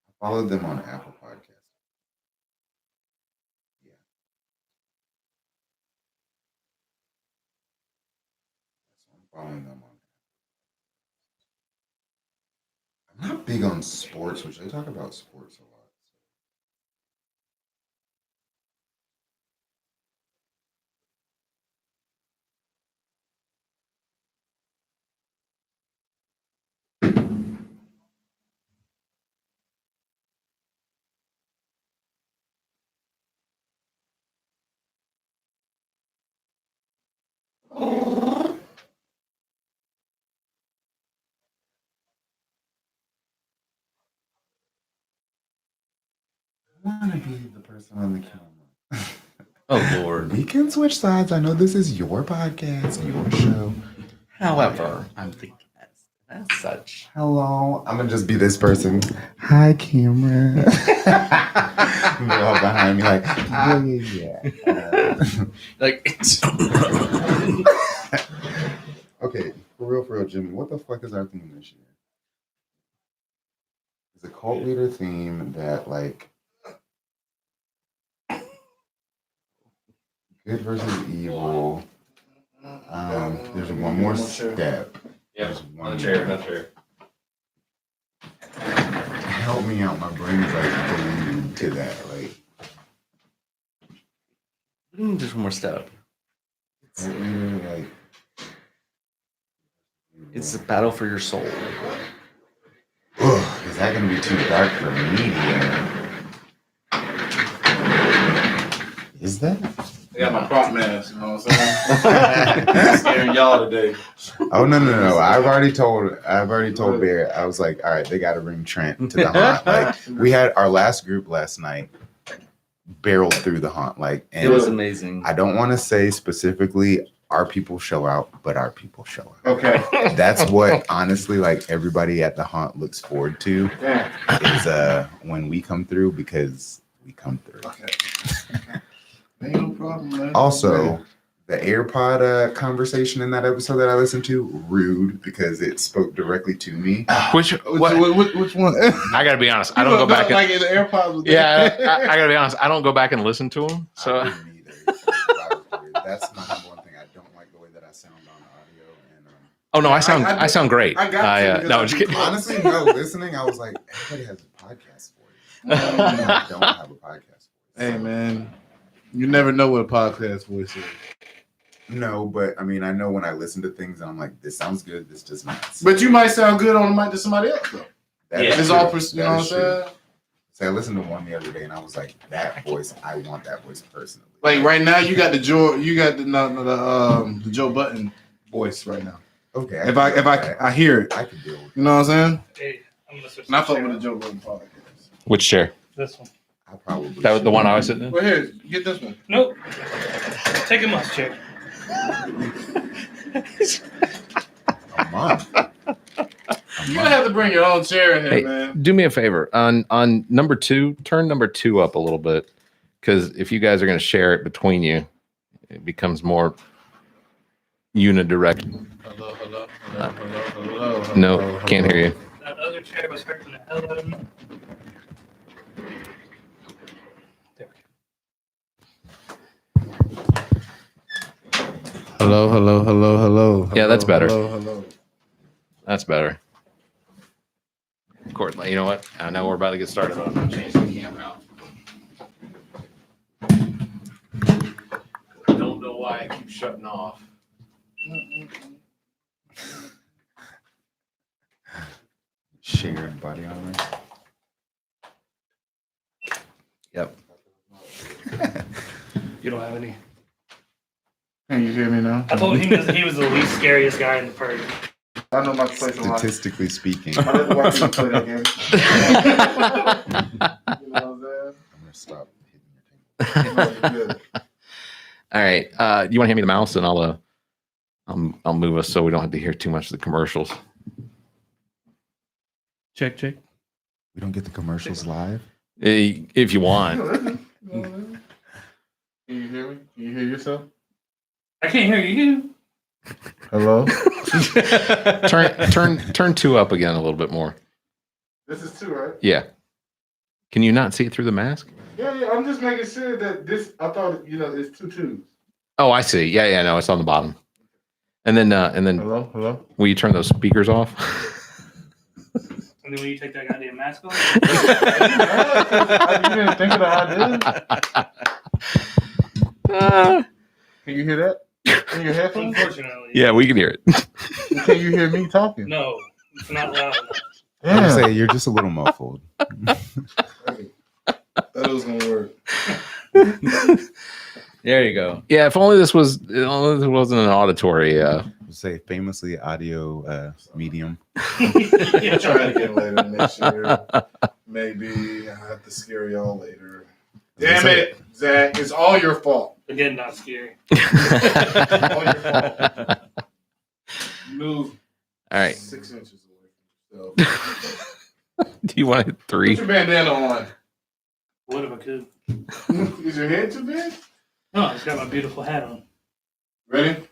I followed them on Apple Podcasts. Yeah. So I'm following them on. I'm not big on sports, which they talk about sports a lot. I want to be the person on the camera. Oh, Lord. We can switch sides. I know this is your podcast, your show. However, I'm thinking as such. Hello. I'm going to just be this person. Hi, camera. They're all behind me like, yeah. Like, it's. Okay. For real, Jimmy, what the fuck is our theme this year? It's a cult leader theme that, like, good versus evil. There's one more step. Yeah, There's one another chair, more. another chair. Help me out. My brain's like glued to that. Like, Just one more step. cult leader, like, It's a battle for your soul. is that gonna be too dark for me? Is that? I got my prop mask, you know what I'm saying? I'm scaring y'all today. Oh no! I've already told Barrett. I was like, all right, they got to bring Trent to the haunt. Like, we had our last group last night, barreled through the haunt. Like, and It was amazing. I don't want to say specifically our people show out, but our people show out. Okay. That's what honestly, like, everybody at the haunt looks forward to is when we come through, because we come through. Okay. Ain't no problem, man. Also, the AirPod conversation in that episode that I listened to, rude, because it spoke directly to me. Which one? I gotta be honest. I don't go back. Like in the AirPods. Yeah, I gotta be honest. I don't go back and listen to them. So I didn't either. That's my number one thing. I don't like the way that I sound on audio. And oh no, I sound great. I got you. No, I'm just kidding. honestly, no. Listening, I was like, everybody has a podcast voice. I don't have a podcast voice. Hey, man. You never know what a podcast voice is. No, but I mean, I know when I listen to things, I'm like, this sounds good. This does not. But you might sound good on the mic to somebody else, though. That Yeah. is It's true. all, you That know what I'm is true. saying? So I listened to one the other day, and I was like, that voice, I want that voice personally. Like right now, you got the the Joe Button voice right now. Okay. If I hear it, I could deal with it. you know what I'm saying? Hey, I'm gonna switch. And I the fuck chair with the up. Joe Button podcast. which chair? This one. I probably. That was the one I was sitting in. Well, here, get this one. Nope. Take a must chair. A month. You're gonna have to bring your own chair in here, Hey, man. do me a favor on number 2. Turn number 2 up a little bit, because if you guys are going to share it between you, it becomes more unidirectional. Hello. No, can't hear you. That other chair was hurting the hell out of me. There we go. Hello. Yeah, that's better. Hello. That's better. Of course, you know what? I know we're about to get started. I'm going to change the camera out. I don't know why it keeps shutting off. Shared body armor. Yep. You don't have any. Can you hear me now? I told him he was the least scariest guy in the party. I know my place a lot. Statistically speaking, I didn't watch you play that game. You know what I'm saying? I'm gonna stop hitting your table. No, you're good. All right. You want to hand me the mouse, and I'll move us so we don't have to hear too much of the commercials. Check. We don't get the commercials live. If you want. Can you hear me? Can you hear yourself? I can't hear you. Hello? Turn 2 up again a little bit more. This is 2, right? Yeah. Can you not see it through the mask? Yeah. I'm just making sure that this, I thought, it's 2 twos. Oh, I see. Yeah. No, it's on the bottom. And then Hello? will you turn those speakers off? And then when you take that goddamn mask off, You didn't think of the idea? Can you hear that? In your headphones? unfortunately. Yeah, we can hear it. Can you hear me talking? No, it's not loud enough. I'm Yeah. saying you're just a little muffled. That was gonna work. There you go. Yeah, if only this wasn't an auditory. Say famously audio medium. Yeah, Try it again later next year. Maybe I have to scare y'all later. Damn it, Zach! It's all your fault. Again, not scary. All your fault. Move All right. 6 inches away from yourself. Do you want to hit Put 3? your bandana on. What if I could? Is your head too big? No, I just got my beautiful hat on. Ready?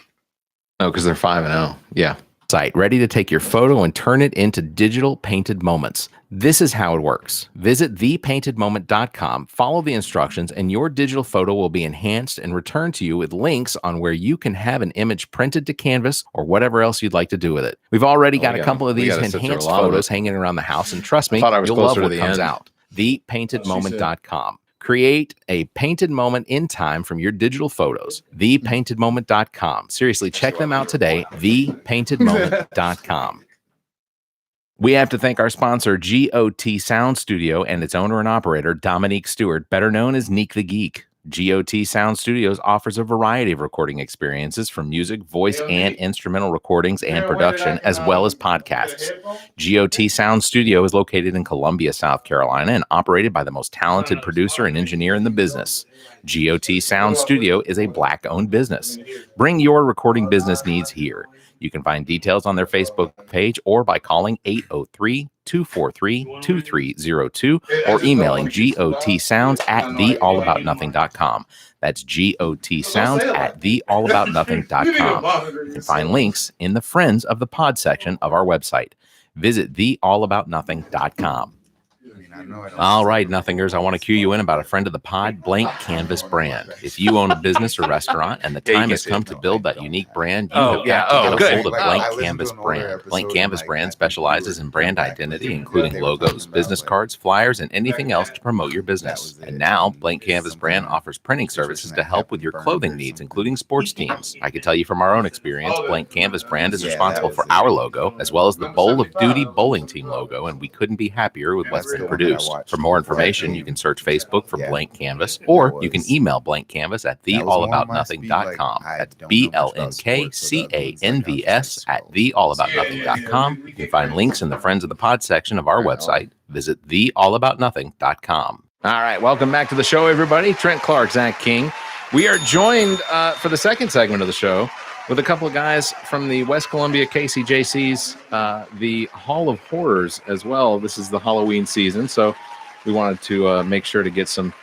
Oh, because they're 5-0. Yeah. Site ready to take your photo and turn it into digital painted moments. This is how it works. Visit thepaintedmoment.com, follow the instructions, and your digital photo will be enhanced and returned to you with links on where you can have an image printed to canvas or whatever else you'd like to do with it. We've already got a couple of these enhanced photos hanging around the house, and trust me, you'll love what comes out. Thepaintedmoment.com. Create a painted moment in time from your digital photos. Thepaintedmoment.com. Seriously, check them out today. Thepaintedmoment.com. We have to thank our sponsor, G.O.T Sound Studio, and its owner and operator, Dominique Stewart, better known as Neek the Geek. G.O.T Sound Studios offers a variety of recording experiences from music, voice, and instrumental recordings and production, as well as podcasts. G.O.T Sound Studio is located in Columbia, South Carolina, and operated by the most talented producer and engineer in the business. G.O.T Sound Studio is a Black-owned business. Bring your recording business needs here. You can find details on their Facebook page or by calling 803-243-2302 or emailing gotsounds@theallaboutnothing.com. That's gotsounds@theallaboutnothing.com. You can find links in the Friends of the Pod section of our website. Visit theallaboutnothing.com. All right, Nothingers, I want to cue you in about a friend of the pod, Blank Canvas Brand. If you own a business or restaurant and the time has come to build that unique brand, you have got to get a hold of Blank Canvas Brand. Blank Canvas Brand specializes in brand identity, including logos, business cards, flyers, and anything else to promote your business. And now, Blank Canvas Brand offers printing services to help with your clothing needs, including sports teams. I can tell you from our own experience, Blank Canvas Brand is responsible for our logo, as well as the Bowl of Duty bowling team logo, and we couldn't be happier with what's been produced. For more information, you can search Facebook for Blank Canvas, or you can email Blank Canvas at theallaboutnothing.com. That's BLNKCANVS at theallaboutnothing.com. You can find links in the Friends of the Pod section of our website. Visit theallaboutnothing.com. All right, welcome back to the show, everybody. Trent Clark, Zac King. We are joined for the second segment of the show with a couple of guys from the West Columbia Cayce Jaycees, the Hall of Horrors as well. This is the Halloween season, so we wanted to make sure to get some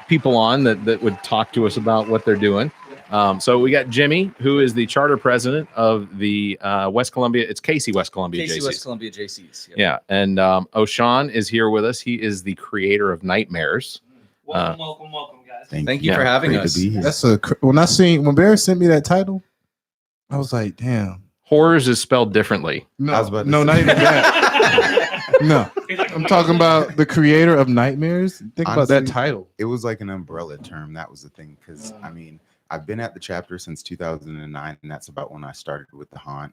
people on that would talk to us about what they're doing. So we got Jimmy, who is the charter president of the West Columbia. It's Cayce-West Columbia Jaycees. Cayce-West Columbia Jaycees. Yep. Yeah, and O'Shawn is here with us. He is the creator of Nightmares. Welcome, guys. Thank you for having us. That's when Barrett sent me that title, I was like, damn. Horrors is spelled differently. No, not even that. No, I'm talking about the creator of Nightmares. Think about that title. It was like an umbrella term. That was the thing, because I mean, I've been at the chapter since 2009, and that's about when I started with the Haunt.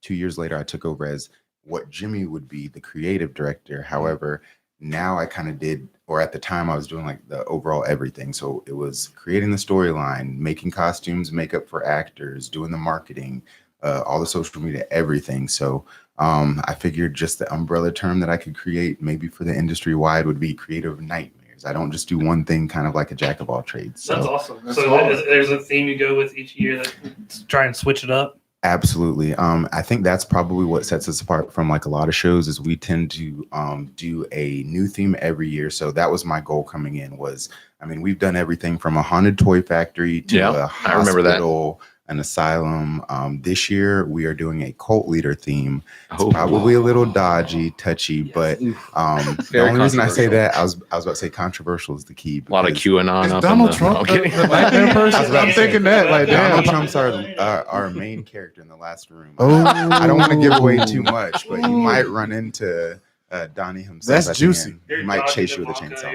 2 years later, I took over as what Jimmy would be, the creative director. However, now I kind of did, or at the time I was doing like the overall everything. So it was creating the storyline, making costumes, makeup for actors, doing the marketing, all the social media, everything. So I figured just the umbrella term that I could create maybe for the industry wide would be creative nightmares. I don't just do one thing, kind of like a jack of all trades. So. That's awesome. There's a theme you go with each year that try and switch it up. Absolutely. I think that's probably what sets us apart from like a lot of shows is we tend to do a new theme every year. So that was my goal coming in was, I mean, we've done everything from a haunted toy factory to a hospital, I remember that. An asylum. This year we are doing a cult leader theme. It's probably a little dodgy, touchy, but the only reason I say that, I was about to say controversial is the key. A lot of QAnon up Donald Trump. I'm thinking that like Donald Trump's our main character in the last room. I don't want to give away too much, but you might run into Donnie himself. That's juicy. He might chase you with a chainsaw.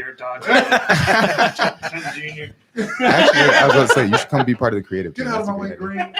Junior. Actually, I was about to say you should come be part of the creative team. Get out of my way, Green.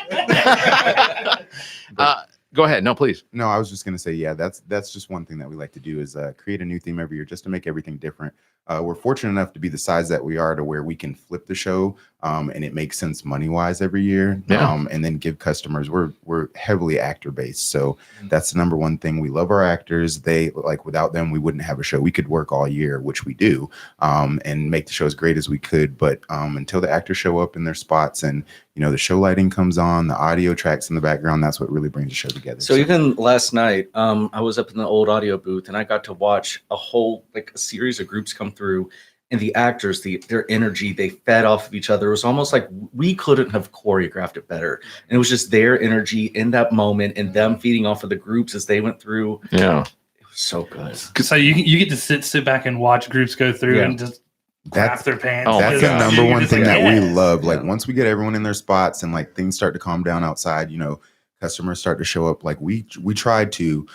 Go ahead. No, please. No, I was just gonna say, yeah, that's just one thing that we like to do is create a new theme every year just to make everything different. We're fortunate enough to be the size that we are to where we can flip the show and it makes sense money wise every year. And then give customers. We're heavily actor based, so that's the number one thing. We love our actors. They like without them we wouldn't have a show. We could work all year, which we do, and make the show as great as we could. But until the actors show up in their spots and the show lighting comes on, the audio tracks in the background, that's what really brings the show together. So even last night, I was up in the old audio booth and I got to watch a whole a series of groups come through, and the actors, their energy, they fed off of each other. It was almost like we couldn't have choreographed it better. And it was just their energy in that moment and them feeding off of the groups as they went through. Yeah. It was so good. So you get to sit back and watch groups go through and just crap their pants. Oh, That's yeah. the number one thing that we Yes. love. Like once we get everyone in their spots and like things start to calm down outside, customers start to show up. Like we tried to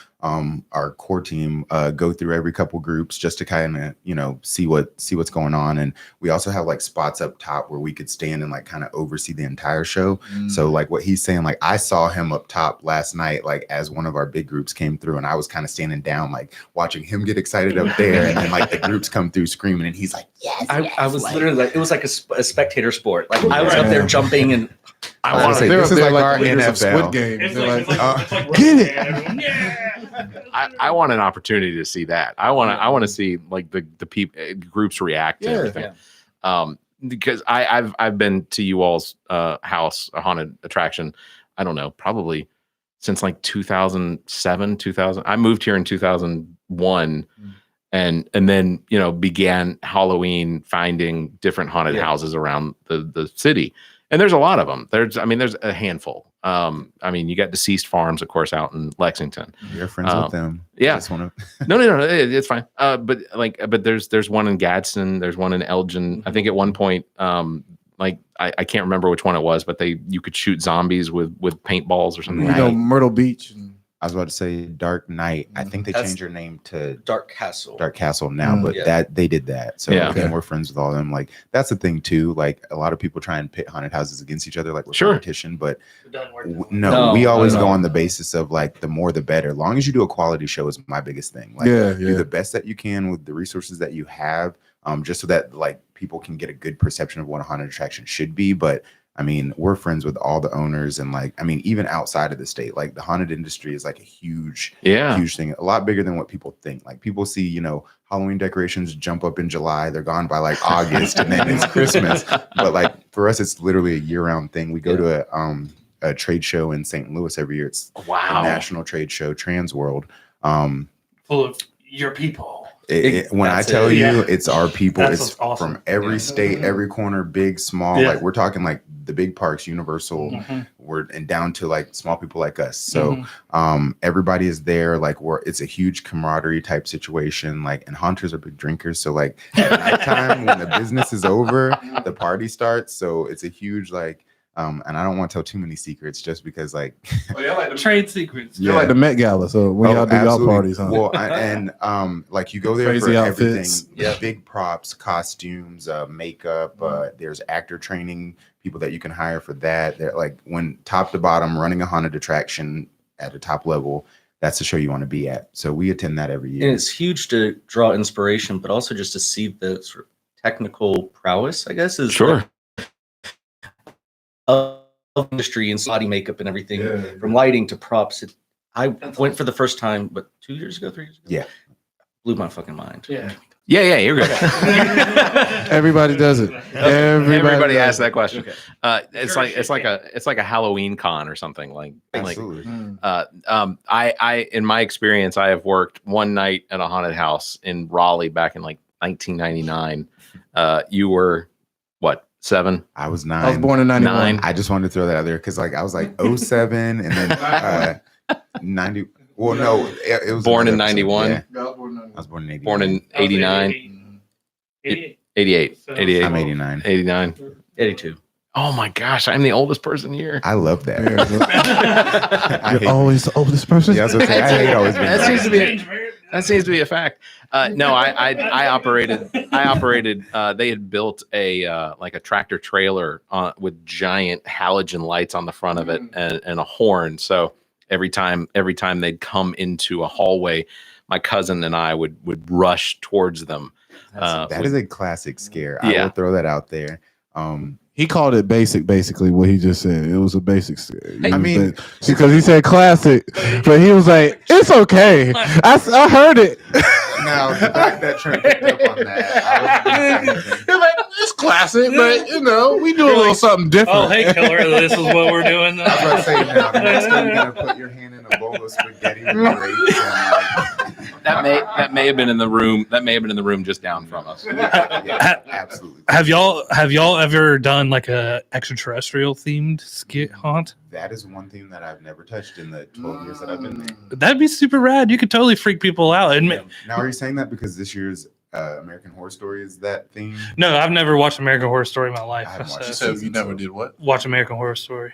our core team go through every couple groups just to kind of see what's going on. And we also have like spots up top where we could stand and like kind of oversee the entire show. So like what he's saying, like I saw him up top last night, like as one of our big groups came through, and I was kind of standing down, like watching him get excited up there, and then like the groups come through screaming, and he's like, yes. I was literally like, it was like a spectator sport. Like I was up there jumping, and I want to say this is like our NFL. Squid Game. It's They're like, like, it's like get it. everyone, yeah. I want an opportunity to see that. I want to see like the people groups react to everything. Because I've been to you all's house, a haunted attraction. I don't know, probably since like 2007, 2000. I moved here in 2001, and then began Halloween finding different haunted houses around the city. And there's a lot of them. There's a handful. You got Deceased Farms, of course, out in Lexington. You're friends with them. Yeah. No. No, it's fine. But there's one in Gadsden. There's one in Elgin. I think at one point, I can't remember which one it was, but you could shoot zombies with paintballs or something. Myrtle Beach. I was about to say Dark Knight. I think they changed their name to Dark Castle. Dark Castle now, but that they did that. So again, we're friends with all of them. Like that's the thing too. Like a lot of people try and pit haunted houses against each other, like we're competition. But we always go on the basis of like the more the better. As long as you do a quality show is my biggest thing. Like do the best that you can with the resources that you have, just so that like people can get a good perception of what a haunted attraction should be. But we're friends with all the owners, and even outside of the state, like the haunted industry is like a huge thing, a lot bigger than what people think. Like people see, Halloween decorations jump up in July, they're gone by like August, and then it's Christmas. But like for us, it's literally a year-round thing. We go to a trade show in St. Louis every year. It's a national trade show, Trans World, full of your people. When I tell you it's our people, it's awesome. From every state, every corner, big, small. Like we're talking like the big parks, Universal, and down to like small people like us. So everybody is there. Like it's a huge camaraderie type situation. Like, and haunters are big drinkers. So like at nighttime when the business is over, the party starts. So it's a huge like. And I don't want to tell too many secrets just because like like the trade secrets. You're like the Met Gala, so when y'all do y'all parties, huh? Well, like you go there Crazy for outfits. everything, big props, costumes, makeup, there's actor training, people that you can hire for that. They're like when top to bottom running a haunted attraction at a top level, that's the show you want to be at. So we attend that every year. And it's huge to draw inspiration, but also just to see the sort of technical prowess, I guess, is of industry and body makeup and everything, from lighting to props. I went for the first time, but 2 years ago, 3 years ago. Yeah. Blew my fucking mind. Yeah, you're good. Everybody does it. Everybody asks that question. Okay. It's like a Halloween con or something. Absolutely. I in my experience, I have worked one night at a haunted house in Raleigh back in like 1999. You were what? 7? I was 9. I was born in 99. I just wanted to throw that out there because like I was like 07 and then 90. Well, no, it was born in 91. Yeah. I was born in 89. Born in 89. 88. I'm 89. 89. 82. Oh my gosh, I'm the oldest person here. I love that. You're always the oldest person. Yeah, I hate always being That seems to be a fact. No, I operated. They had built a like a tractor trailer with giant halogen lights on the front of it and a horn. So every time they'd come into a hallway, my cousin and I would rush towards them. That is a classic scare. I will throw that out there. He called it basic, basically, what he just said. It was a basic scare. Because he said classic, but he was like, it's okay. I heard it. Now, the fact that Trent picked up on that, You're like, it's classic, but we do a little something different. Oh, hey, killer, this is what we're doing. I was about to say now, the next time you're going to put your hand in a bowl of spaghetti with grapes and That may have been in the room. That may have been in the room just down from us. Yeah, absolutely. Have y'all ever done like a extraterrestrial themed skit haunt? That is one theme that I've never touched in the 12 years that I've been there. That'd be super rad. You could totally freak people out. Now, are you saying that because this year's American Horror Story is that theme? No, I've never watched American Horror Story in my life. I haven't watched it. So you never did what? Watch American Horror Story.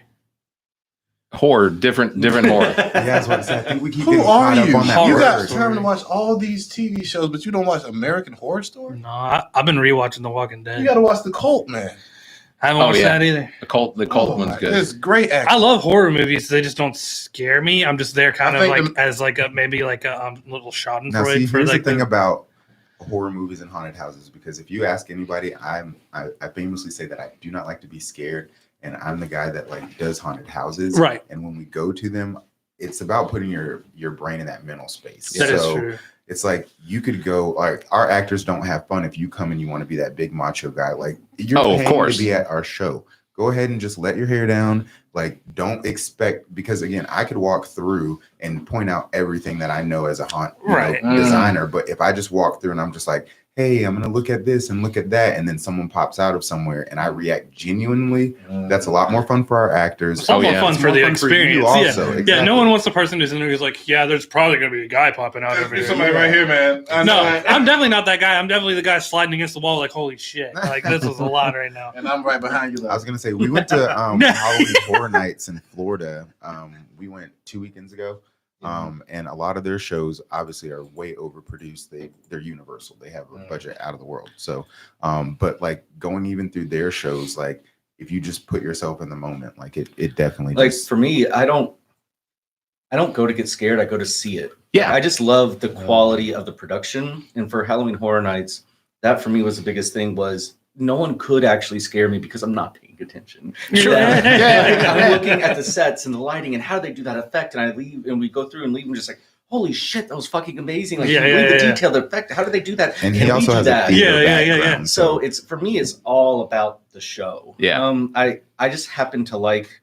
Horror, different horror. Yeah, that's what I said. I think we keep Who getting are caught up you? on that You word. got time to watch all these TV shows, but you don't watch American Horror Story? No, I've been rewatching The Walking Dead. You got to watch The Cult, man. I haven't watched that either. The cult one's good. It's great acting. I love horror movies. They just don't scare me. I'm just there kind I of think like as like a maybe like a little Now, Schadenfreude see, for here's like the thing about horror movies and haunted houses, because if you ask anybody, I famously say that I do not like to be scared, and I'm the guy that like does haunted houses. Right. And when we go to them, it's about putting your brain in that mental space. That is true. It's like you could go like our actors don't have fun if you come and you want to be that big macho guy. Like you're of paying course. to be at our show. Go ahead and just let your hair down. Like don't expect, because again, I could walk through and point out everything that I know as a haunt designer. But if I just walk through and I'm just like, hey, I'm gonna look at this and look at that, and then someone pops out of somewhere and I react genuinely, that's a lot more fun for our actors. It's a lot more fun It's for more the fun for you experience. also. Yeah, Exactly. no one wants the person who's in there who's like, yeah, there's probably gonna be a guy popping out over There's here. somebody right here, man. No, I'm definitely not that guy. I'm definitely the guy sliding against the wall like, holy shit. Like this was a lot right now. And I'm right behind you. I was gonna say we went to Halloween Horror Nights in Florida. We went 2 weekends ago. And a lot of their shows obviously are way overproduced. They're Universal. They have a budget out of the world. So, but like going even through their shows, like if you just put yourself in the moment, like it definitely Like just, for me, I don't go to get scared. I go to see it. Yeah. I just love the quality of the production. And for Halloween Horror Nights, that for me was the biggest thing. Was no one could actually scare me because I'm not paying attention. Sure. I'm looking at the sets and the lighting and how do they do that effect, and I leave and we go through and leave and just like, holy shit, that was fucking amazing. Like the detail, the effect, how do they do that? and Can he we also do has that? a theater Yeah. background, So it's for me, it's all about the show. Yeah. I just happen to like.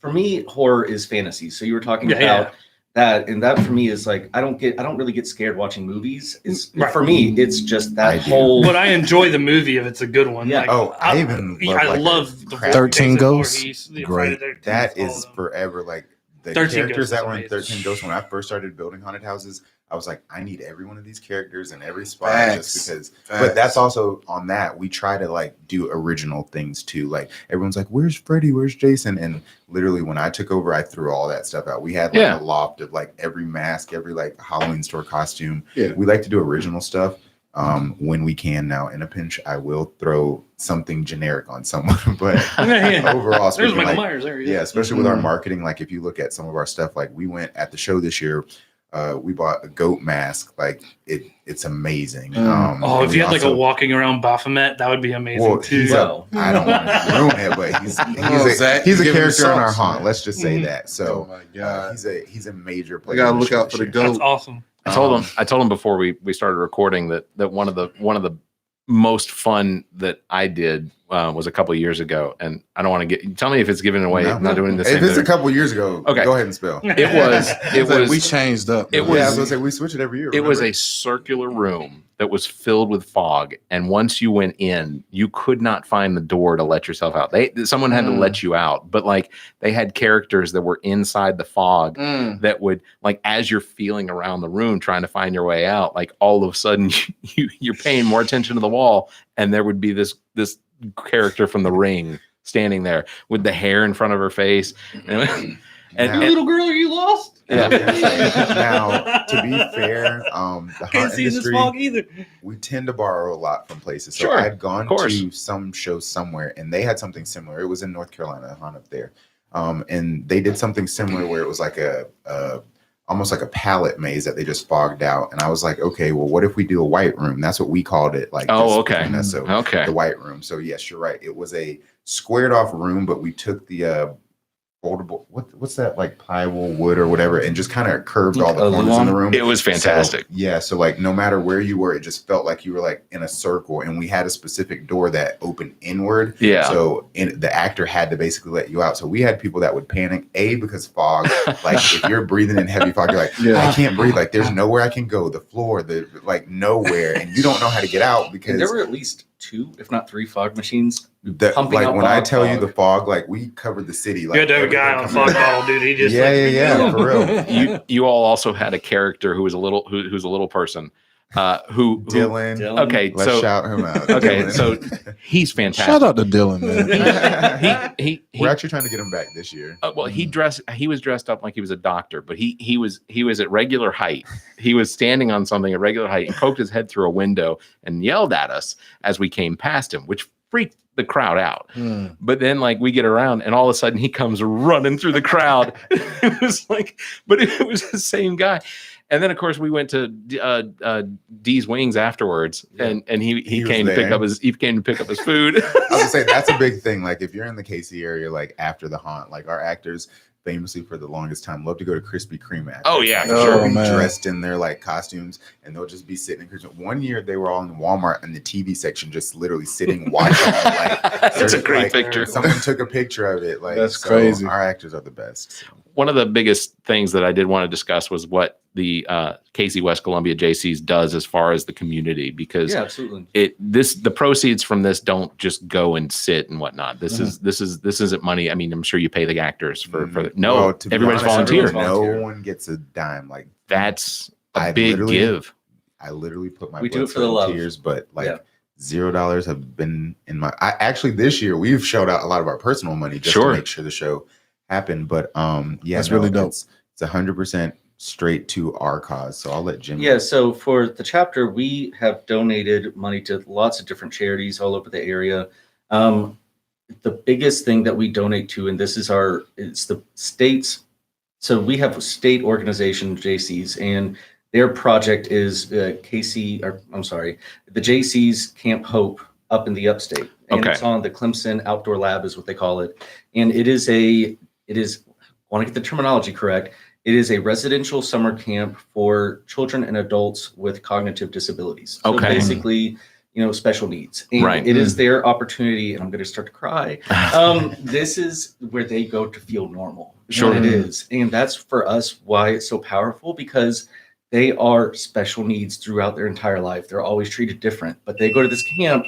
For me, horror is fantasy. So you were talking Yeah, about that, and that for me is like I don't really get scared watching movies. It's Right. for me, it's just that I do. whole. But I enjoy the movie if it's a good one. Yeah. Like, Oh, I even love, I like, love the 13 Ghosts. Great. Great. that is forever like the 13 characters Ghosts that is were in amazing. 13 Ghosts. When I first started building haunted houses, I was like, I need every one of these characters in every spot Facts. just because. Facts. But that's also on that we try to like do original things too. Like everyone's like, where's Freddy? Where's Jason? And literally when I took over, I threw all that stuff out. We had like a loft of like every mask, every like Halloween store costume. Yeah. We like to do original stuff. When we can now, in a pinch, I will throw something generic on someone. But overall, There's speaking, Michael like, Myers. There he is. yeah, especially with our marketing. Like if you look at some of our stuff, like we went at the show this year, we bought a goat mask. Like it's amazing. Oh, if we you had like a also- walking around Baphomet, that would be amazing well, too. he's I don't want to ruin it, but he's Zach, a you giving character in our sauce, haunt. man. Let's just say that. Oh So my god. he's a major I player. gotta in the look show out for this the year. That's goat. awesome. I told him before we started recording that one of the most fun that I did was a couple of years ago, and I don't want to tell me if it's giving away. No. I'm not doing this. If it's a couple years ago, Okay. go ahead and spill. It was We changed up. It man. was- Yeah, I was gonna say we switch it every year. It was remember? a circular room that was filled with fog, and once you went in, you could not find the door to let yourself out. Someone had to let you out, but like they had characters that were inside the fog that would, like, as you're feeling around the room trying to find your way out, like all of a sudden you're paying more attention to the wall, and there would be this character from The Ring standing there with the hair in front of her face, and Now- Little girl, are you lost? Yeah. Now, to be fair, the Can't haunt see in this industry, fog either. we tend to borrow a lot from places. So Sure, I had gone of course. to some show somewhere, and they had something similar. It was in North Carolina, a haunt up there, and they did something similar where it was like a almost like a pallet maze that they just fogged out. And I was like, okay, well, what if we do a white room? That's what we called it. Like, Oh, just okay. between us. So Okay. the white room. So yes, you're right. It was a squared off room, but we took the foldable. What's that, like plywood wood or whatever, and just kind of curved all the corners in the room. It was fantastic. So, yeah, so like no matter where you were, it just felt like you were like in a circle, and we had a specific door that opened inward. Yeah. So the actor had to basically let you out. So we had people that would panic, because fog. Like if you're breathing in heavy fog, you're like, I can't breathe. Like there's nowhere I can go. The floor, like nowhere, and you don't know how to get out because And there were at least 2, if not 3 fog machines. Like when I tell you the fog, like we covered the city. Like You had to have a guy on fog bottle, dude. He just for real. You all also had a character who's a little person. Who Dylan. Okay, Let's so shout him out. okay, Dylan. so he's fantastic. Shout out to Dylan, man. We're actually trying to get him back this year. Well, he was dressed up like he was a doctor, but he was at regular height. He was standing on something at regular height and poked his head through a window and yelled at us as we came past him, which freaked the crowd out. But then like we get around and all of a sudden he comes running through the crowd. It was like, but it was the same guy. And then of course we went to D's Wings afterwards, and he came to pick up his food. I was gonna say that's a big thing. Like if you're in the Cayce area, like after the haunt, like our actors famously for the longest time love to go to Krispy Kreme after. Oh yeah, like, for they'll sure. be dressed in their like costumes, and they'll just be sitting in Krispy. One year they were all in Walmart in the TV section, just literally sitting watching. Like that's a great picture. Someone took a picture of it. Like that's crazy. Our actors are the best. So. One of the biggest things that I did want to discuss was what the Cayce-West Columbia Jaycees does as far as the community, because absolutely. The proceeds from this don't just go and sit and whatnot. This isn't money. I mean, I'm sure you pay the actors for everybody's volunteer. No one gets a dime. Like that's a big give. I literally put my we do it for the love. Tears, but like $0 have been in my. Actually this year we've shelled out a lot of our personal money just to make sure the show happened. But that's really dope. It's 100% straight to our cause. So I'll let Jim. Yeah. So for the chapter, we have donated money to lots of different charities all over the area. The biggest thing that we donate to, and it's the states. So we have a state organization, Jaycees, and their project is the Jaycee Camp Hope up in the upstate. And it's on the Clemson Outdoor Lab is what they call it. And it is I want to get the terminology correct. It is a residential summer camp for children and adults with cognitive disabilities. So basically, special needs. And it is their opportunity, and I'm going to start to cry. This is where they go to feel normal. Sure. It is. And that's for us why it's so powerful, because they are special needs throughout their entire life. They're always treated different, but they go to this camp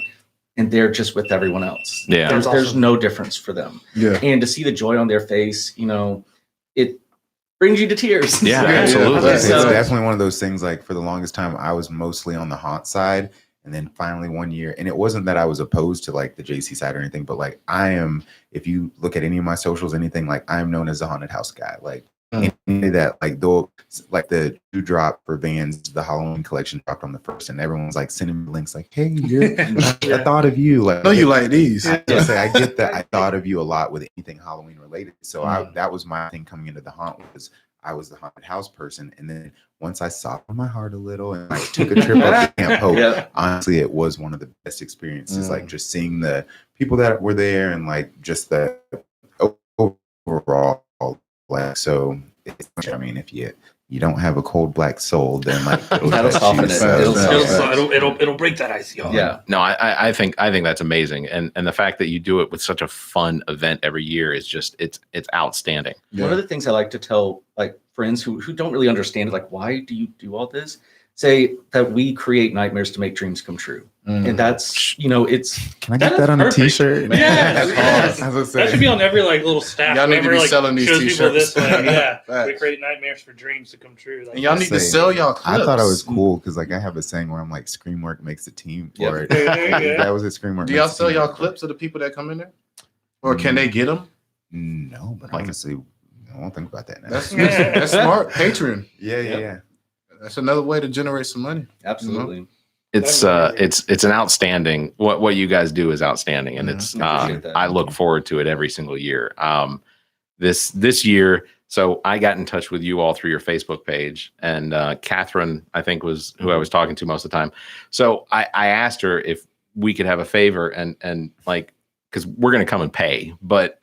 and they're just with everyone else. Yeah. There's no difference for them. Yeah. And to see the joy on their face, it brings you to tears. Yeah, absolutely. It's definitely one of those things. Like for the longest time, I was mostly on the haunt side. And then finally one year, and it wasn't that I was opposed to like the Jaycee side or anything, but like I am, if you look at any of my socials, anything, like I am known as the haunted house guy. Like any that, like like the drop for Vans, the Halloween collection dropped on the 1st, and everyone's like sending me links like, hey, I thought of you. Like, no, you like these. I get that. I thought of you a lot with anything Halloween related. So that was my thing coming into the haunt, was I was the haunted house person. And then once I softened my heart a little and I took a trip up to Camp Hope, honestly, it was one of the best experiences. Like just seeing the people that were there and like just the overall, like, so I mean, if you don't have a cold black soul, then like that'll soften it. It'll break that icy heart. Yeah. No, I think that's amazing. And the fact that you do it with such a fun event every year is just it's outstanding. Yeah. One of the things I like to tell like friends who don't really understand, like, why do you do all this? Say that we create nightmares to make dreams come true. And that's, it's. Can I get that on a t-shirt? Yeah. That should be on every like little staff. Y'all need to be selling these t-shirts. This way. Yeah. We create nightmares for dreams to come true. Like, and y'all need to sell y'all clips. I thought it was cool because like I have a saying where I'm like, scream work makes a team for it. That was a scream work. Do y'all sell y'all clips of the people that come in there? Or can they get them? No, but honestly, I won't think about that now. That's smart. Patreon. Yeah. That's another way to generate some money. Absolutely. It's an outstanding, what you guys do is outstanding, and it's I look forward to it every single year. This year, so I got in touch with you all through your Facebook page, and Catherine, I think, was who I was talking to most of the time. So I asked her if we could have a favor and like, because we're going to come and pay, but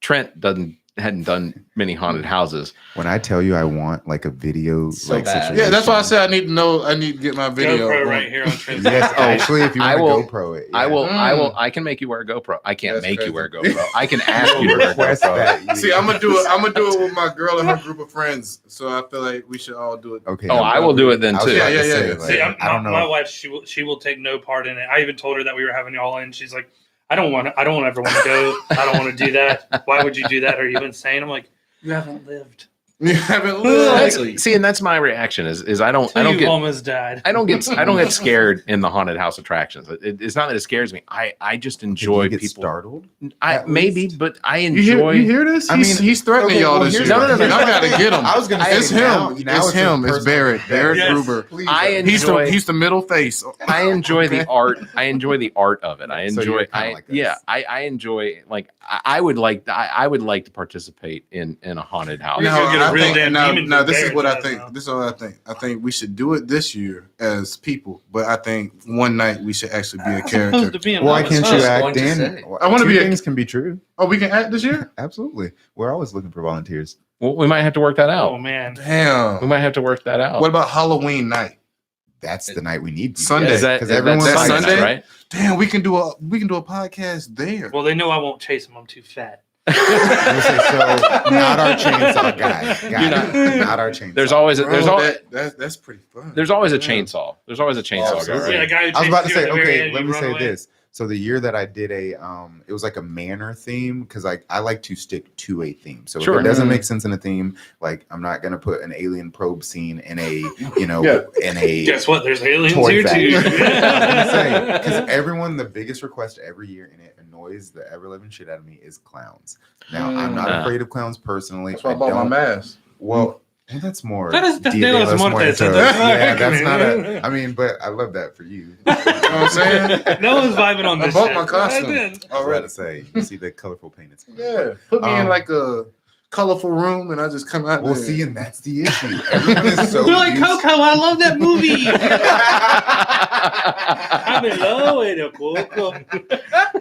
Trent doesn't hadn't done many haunted houses. When I tell you I want like a video So like bad. situation. Yeah, that's why I said I need to know. I need to get my video. GoPro right here on Trent. Yes, actually, if you I want to will- GoPro it, I yeah. will. I can make you wear a GoPro. I can't That's make crazy. you wear a GoPro. I can ask you to wear a Request GoPro. that. See, I'm gonna do it. I'm gonna do it with my girl and her group of friends. So I feel like we should all do it. Okay. Oh, I will do it then I was too. about to Yeah, say, yeah. like, See, I don't know. my wife, she will take no part in it. I even told her that we were having y'all in. She's like, I don't ever want to go. I don't want to do that. Why would you do that? Are you insane? I'm like, you haven't lived. You haven't That's- lived. see, and that's my reaction. Is I don't You get almost died. I don't get scared in the haunted house attractions. It's not that it scares me. I just Did enjoy you get people. startled? I at maybe, least? but I You enjoy. hear this? I mean, he's threatening okay, y'all well, this here's year. No, no, no, no. I gotta get him. I was gonna It's say him. now It's a him. It's personal Barrett. thing. Barrett Yes. Gruber. Please, I enjoy. He's the middle face. I enjoy the art. I enjoy the art of it. I So enjoy. you're kinda like this. I enjoy. Like I would like. I would like to participate in a haunted house. We're gonna get a real damn demon no, from this is Barrett's what I ass think. now. This is what I think. I think we should do it this year as people, but I think one night we should actually be a Supposed character. to be in Why love can't with you us. going act to in? say. I wanna Two be a- things can be true. Oh, we can act this year? Absolutely. We're always looking for volunteers. Well, we might have to work that Oh out. man. We Damn. might have to work that out. What about Halloween night? That's the night we need. Sunday. is that? 'Cause That's everyone's Sunday, like- Sunday? right? Damn, we can do a podcast there. Well, they know I won't chase them. I'm too fat. You say, so not our chainsaw guy. You're Not our chainsaw. There's always a, there's Bro, al- that's pretty fun. there's always a Yeah. chainsaw. There's always a chainsaw Oh, guy. sorry. Yeah, a guy who I was about to chases you say, at the very okay, end, let you me run say away. this. So the year that I did it was like a manor theme because like I like to stick to a theme. So Sure. if it doesn't make sense in a theme, like I'm not gonna put an alien probe scene in a, you know, Yeah. in a Guess what? There's aliens toy here factory. too. Because everyone, the biggest request every year, and it annoys the ever living shit out of me, is clowns. Now I'm not Nah. afraid of clowns personally. That's why I bought my mask. Well, that's more. That's Dia de de los los Muertos. Muertos. Yeah, that's not a. a. I mean, but I love that for you. You know what I'm saying? No one's vibing on I this. bought shit. my costume. I did. I was about Already. to say, you see the colorful paint. Yeah. Put me in Um, like a colorful room and I just come out Well, there. see, and that's the issue. Everyone is so. You're like used- Coco. I love that movie. I'm in love with a Coco.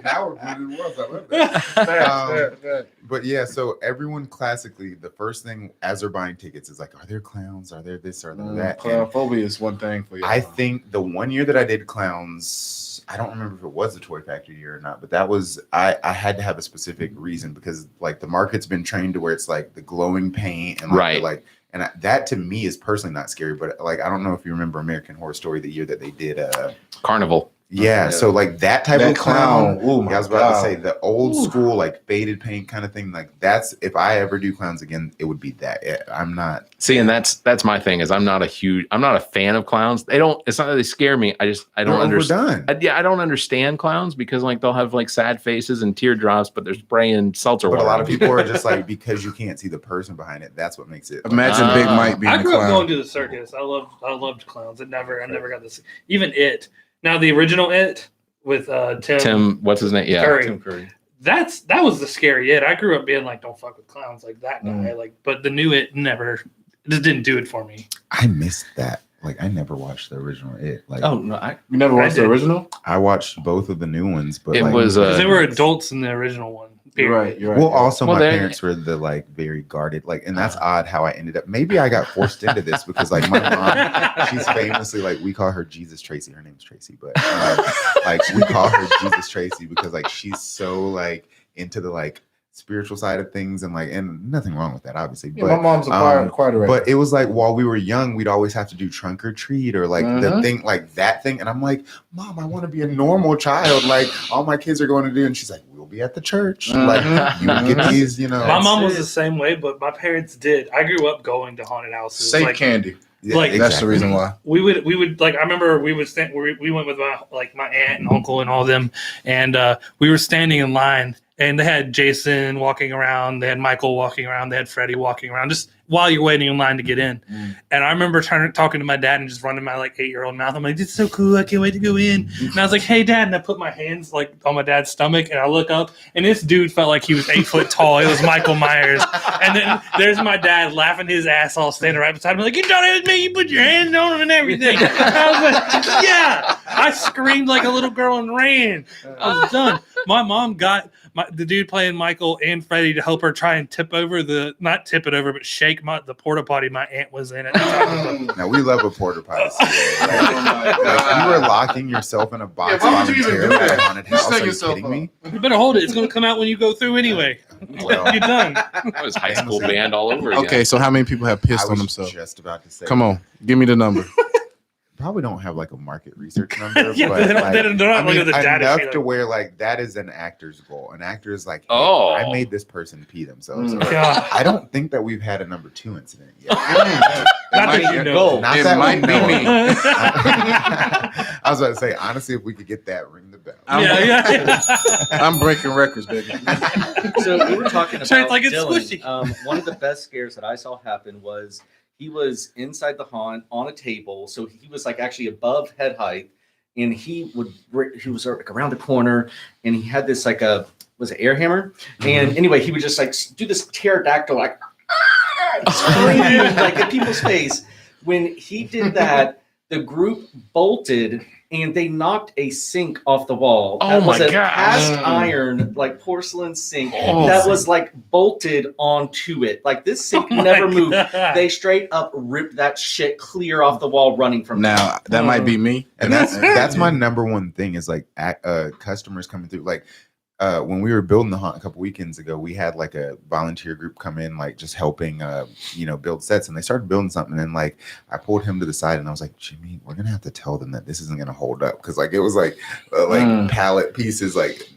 Now we're glued to the walls. I love that. But yeah, so everyone classically, the first thing as they're buying tickets is like, are there clowns? Are there this? Are there that? Clown And phobia is one thing for you. I think the one year that I did clowns, I don't remember if it was the Toy Factory year or not, but that was I had to have a specific reason because like the market's been trained to where it's like the glowing paint and like, Right. that to me is personally not scary, but like I don't know if you remember American Horror Story the year that they did Carnival. yeah, so like that type That of clown. Oh I was about to God. say the old school like faded paint kind of thing. Like that's if I ever do clowns again, it would be that. I'm not. See, and that's my thing is I'm not a fan of clowns. It's not that they scare me. I don't They're understand. overdone. I don't understand clowns because like they'll have like sad faces and teardrops, but they're spraying seltzer But a water. lot on of people are just like because you can't see the person behind it. That's what makes it. Imagine Big Mike being I a grew up clown. going to the circus. I loved clowns. I never got this. Even It. Now the original It with Tim, what's his name? Yeah, Curry. Tim Curry. That was the scary It. I grew up being like, don't fuck with clowns like that guy. Like, but the new It just didn't do it for me. I missed that. Like I never watched the original. It like Oh no, You never watched the did. original? I watched both of the new ones, but It like, was, 'Cause they were adults in the original one. You're period. right. You're right. Well, also Well, my they- parents were the like very guarded, like, and that's odd how I ended up. Maybe I got forced into this because like my mom, she's famously like we call her Jesus Tracy. Her name's Tracy, but like we call her Jesus Tracy because like she's so like into the like spiritual side of things and like and nothing wrong with that obviously. Yeah, But my mom's a choir director. but it was like while we were young, we'd always have to do trunk or treat or like the Mhm. thing, like that thing. And I'm like, Mom, I want to be a normal child. Like all my kids are going to do. And she's like, we'll be at the church. Like you get these, you know. My mom was the same way, but my parents did. I grew up going to haunted houses. Safe like, candy. Yeah, like, That's the reason why. we would like. I remember we would stand. We went with my aunt and uncle and all them, and we were standing in line. And they had Jason walking around, they had Michael walking around, they had Freddie walking around, just while you're waiting in line to get in. And I remember talking to my dad and just running my like 8-year-old mouth. I'm like, "This is so cool! I can't wait to go in." And I was like, "Hey, Dad!" And I put my hands like on my dad's stomach, and I look up, and this dude felt like he was 8 foot tall. It was Michael Myers. And then there's my dad laughing his ass off, standing right beside me, like, "You thought it was me? You put your hands on him and everything." And I was like, "Yeah." I screamed like a little girl and ran. I was done. My mom got the dude playing Michael and Freddie to help her try and not tip it over, but shake the porta potty my aunt was in it. Now we love a porta potty. You were locking yourself in a box voluntarily at a haunted house. Are you kidding me? You better hold it. It's going to come out when you go through anyway. Well, You're done. That was high school band all over again. Okay, so how many people have pissed on themselves? Just about to say. Come on, give me the number. Probably don't have like a market research number, Yeah, but they're not looking at the data enough sheet. to where like that is an actor's goal. An actor is like, hey, Oh. I made this person pee themselves. Or, God. I don't think that we've had a number 2 incident yet. Not that you know. Not It that might we be know. me. I was about to say, honestly, if we could get that, ring the bell. Yeah. I'm breaking records, baby. So we were talking about So it's like it's Dylan. squishy. One of the best scares that I saw happen was he was inside the haunt on a table, so he was like actually above head height, and he was like around the corner, and he had this like was it air hammer, and anyway he would just like do this pterodactyl like screaming like in people's face. When he did that, the group bolted. And they knocked a sink off the wall. Oh That was my a gosh. cast iron, like porcelain sink Oh. that was like bolted onto it. Like this sink Oh my never moved. God. They straight up ripped that shit clear off the wall, running from there. Now that might be me, And that's my number one thing is like customers coming through. Like when we were building the haunt a couple weekends ago, we had like a volunteer group come in, like just helping build sets, and they started building something. And like I pulled him to the side and I was like, Jimmy, we're gonna have to tell them that this isn't gonna hold up, because like it was like pallet pieces like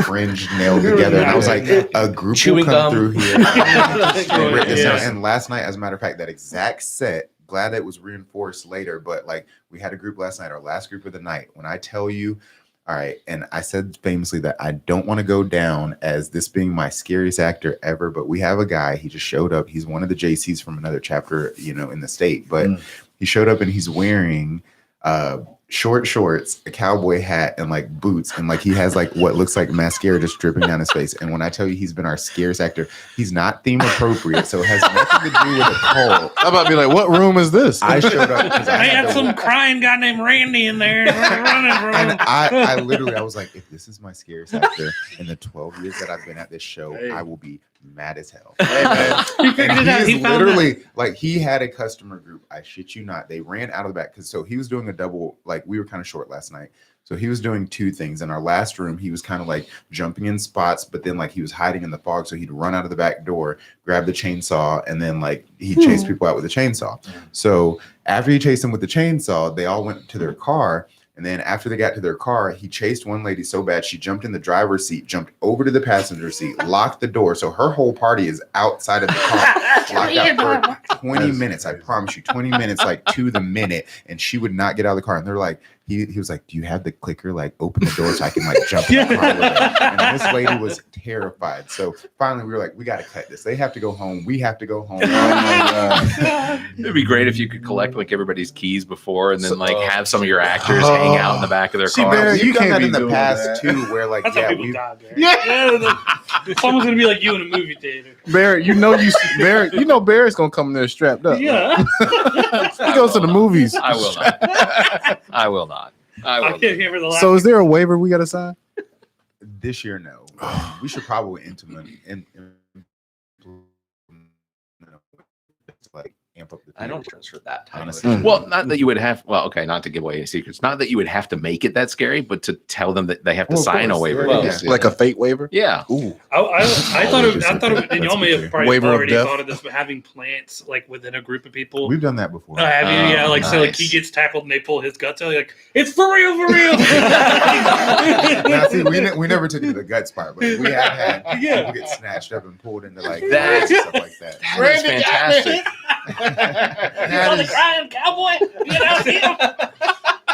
fringed nailed together, and I was like, a group Chewing will come gum. through here and rip this Yes. down. And last night, as a matter of fact, that exact set, glad that it was reinforced later, but like we had a group last night, our last group of the night. When I tell you, all right, and I said famously that I don't want to go down as this being my scariest actor ever, but we have a guy, he just showed up. He's one of the Jaycees from another chapter, in the state, but he showed up and he's wearing short shorts, a cowboy hat, and like boots, and like he has like what looks like mascara just dripping down his face. And when I tell you he's been our scariest actor, he's not theme appropriate, so it has nothing to do with a cult. I'm about to be like, what room is this? I showed up because I had some crying guy named Randy in there running from and him. I literally, I was like, if this is my scariest actor in the 12 years that I've been at this show, I will be mad as hell. He figured And it out. he He is found literally like, he had a customer group. I shit you not. They ran out of the back because he was doing a double. Like we were kind of short last night, so he was doing two things. In our last room, he was kind of like jumping in spots, but then like he was hiding in the fog, so he'd run out of the back door, grab the chainsaw, and then like he chased people out with a chainsaw. So after he chased them with the chainsaw, they all went to their car. And then after they got to their car, he chased one lady so bad she jumped in the driver's seat, jumped over to the passenger seat, locked the door. So her whole party is outside of the car, locked out for 20 minutes. I promise you, 20 minutes, like to the minute. And she would not get out of the car. And they're like, he was like, do you have the clicker? Like, open the door so I can like jump in the car with her. And this lady was terrified. So finally, we were like, we got to cut this. They have to go home. We have to go home. Oh my God. It'd be great if you could collect like everybody's keys before, and then like have some of your actors hang out in the back of their car. Barrett, You've you done can't that be in the doing past that. too, where like, That's how yeah, people we die, Barrett. Someone's gonna be like you in a movie theater. Barrett, Barrett's gonna come there strapped up. Yeah. He goes to the movies. I will not. I will not. I will I not. can't hear for the last. So is there a waiver we gotta sign? this year, no. We should probably implement like amp up the. I don't transfer that time. Honestly. Well, not that you would have. Well, okay, not to give away any secrets. Not that you would have to make it that scary, but to tell them that they have to Well, of sign a course, waiver. yeah, Yes, yeah. Like a fate waiver? yeah. Ooh. I thought it, and y'all may have probably Waiver of already death. thought of this, but having plants like within a group of people. We've done that before. Have you? Yeah, like so, like he nice. gets tackled and they pull his guts out. You're like, it's for real, for real. Now, see, we never took it to the guts part, but we have had people get snatched up and pulled into like That's- stuff like that. That is fantastic. You saw the crying cowboy? Get out here.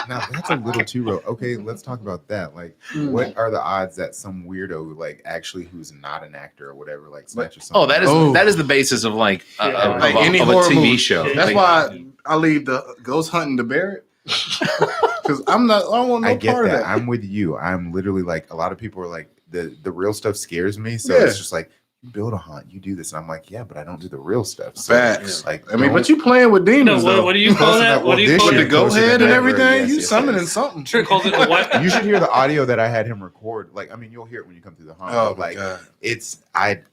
Now that's a little too real. Okay, let's talk about that. Like, what are the odds that some weirdo, like, actually who's not an actor or whatever, like, snatches Oh, something? that is the basis of like Yeah. of Like a- any of a horror TV movie. show. Yeah. That's Like, why I leave the ghost hunting to Barrett. Because I don't want no I get part that. of that. I'm with you. I'm literally like, a lot of people are like, the real stuff scares me. So Yeah. it's just like, build a haunt, you do this. And I'm like, yeah, but I don't do the real stuff. So, Facts. like, I mean, but you playing with demons, what do you call that? What do you call with the it? goat head and everything? Yes, You yes, summoning yes. something. Trent calls it a what? You should hear the audio that I had him record. Like, I mean, you'll hear it when you come through the haunt. Oh but, my like, God.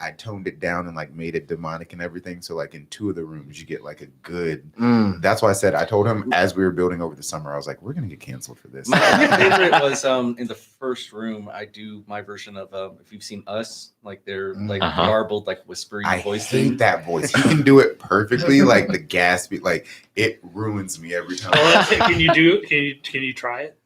I toned it down and like made it demonic and everything. So like in 2 of the rooms, you get like a good. That's why I said I told him as we were building over the summer, I was like, we're gonna get canceled for this. My favorite was in the first room. I do my version of if you've seen Us, like they're like garbled, like whispering I voice. hate thing. that voice. He can do it perfectly. Like the gaspy, like it ruins me every time. Can you do? Can you try it?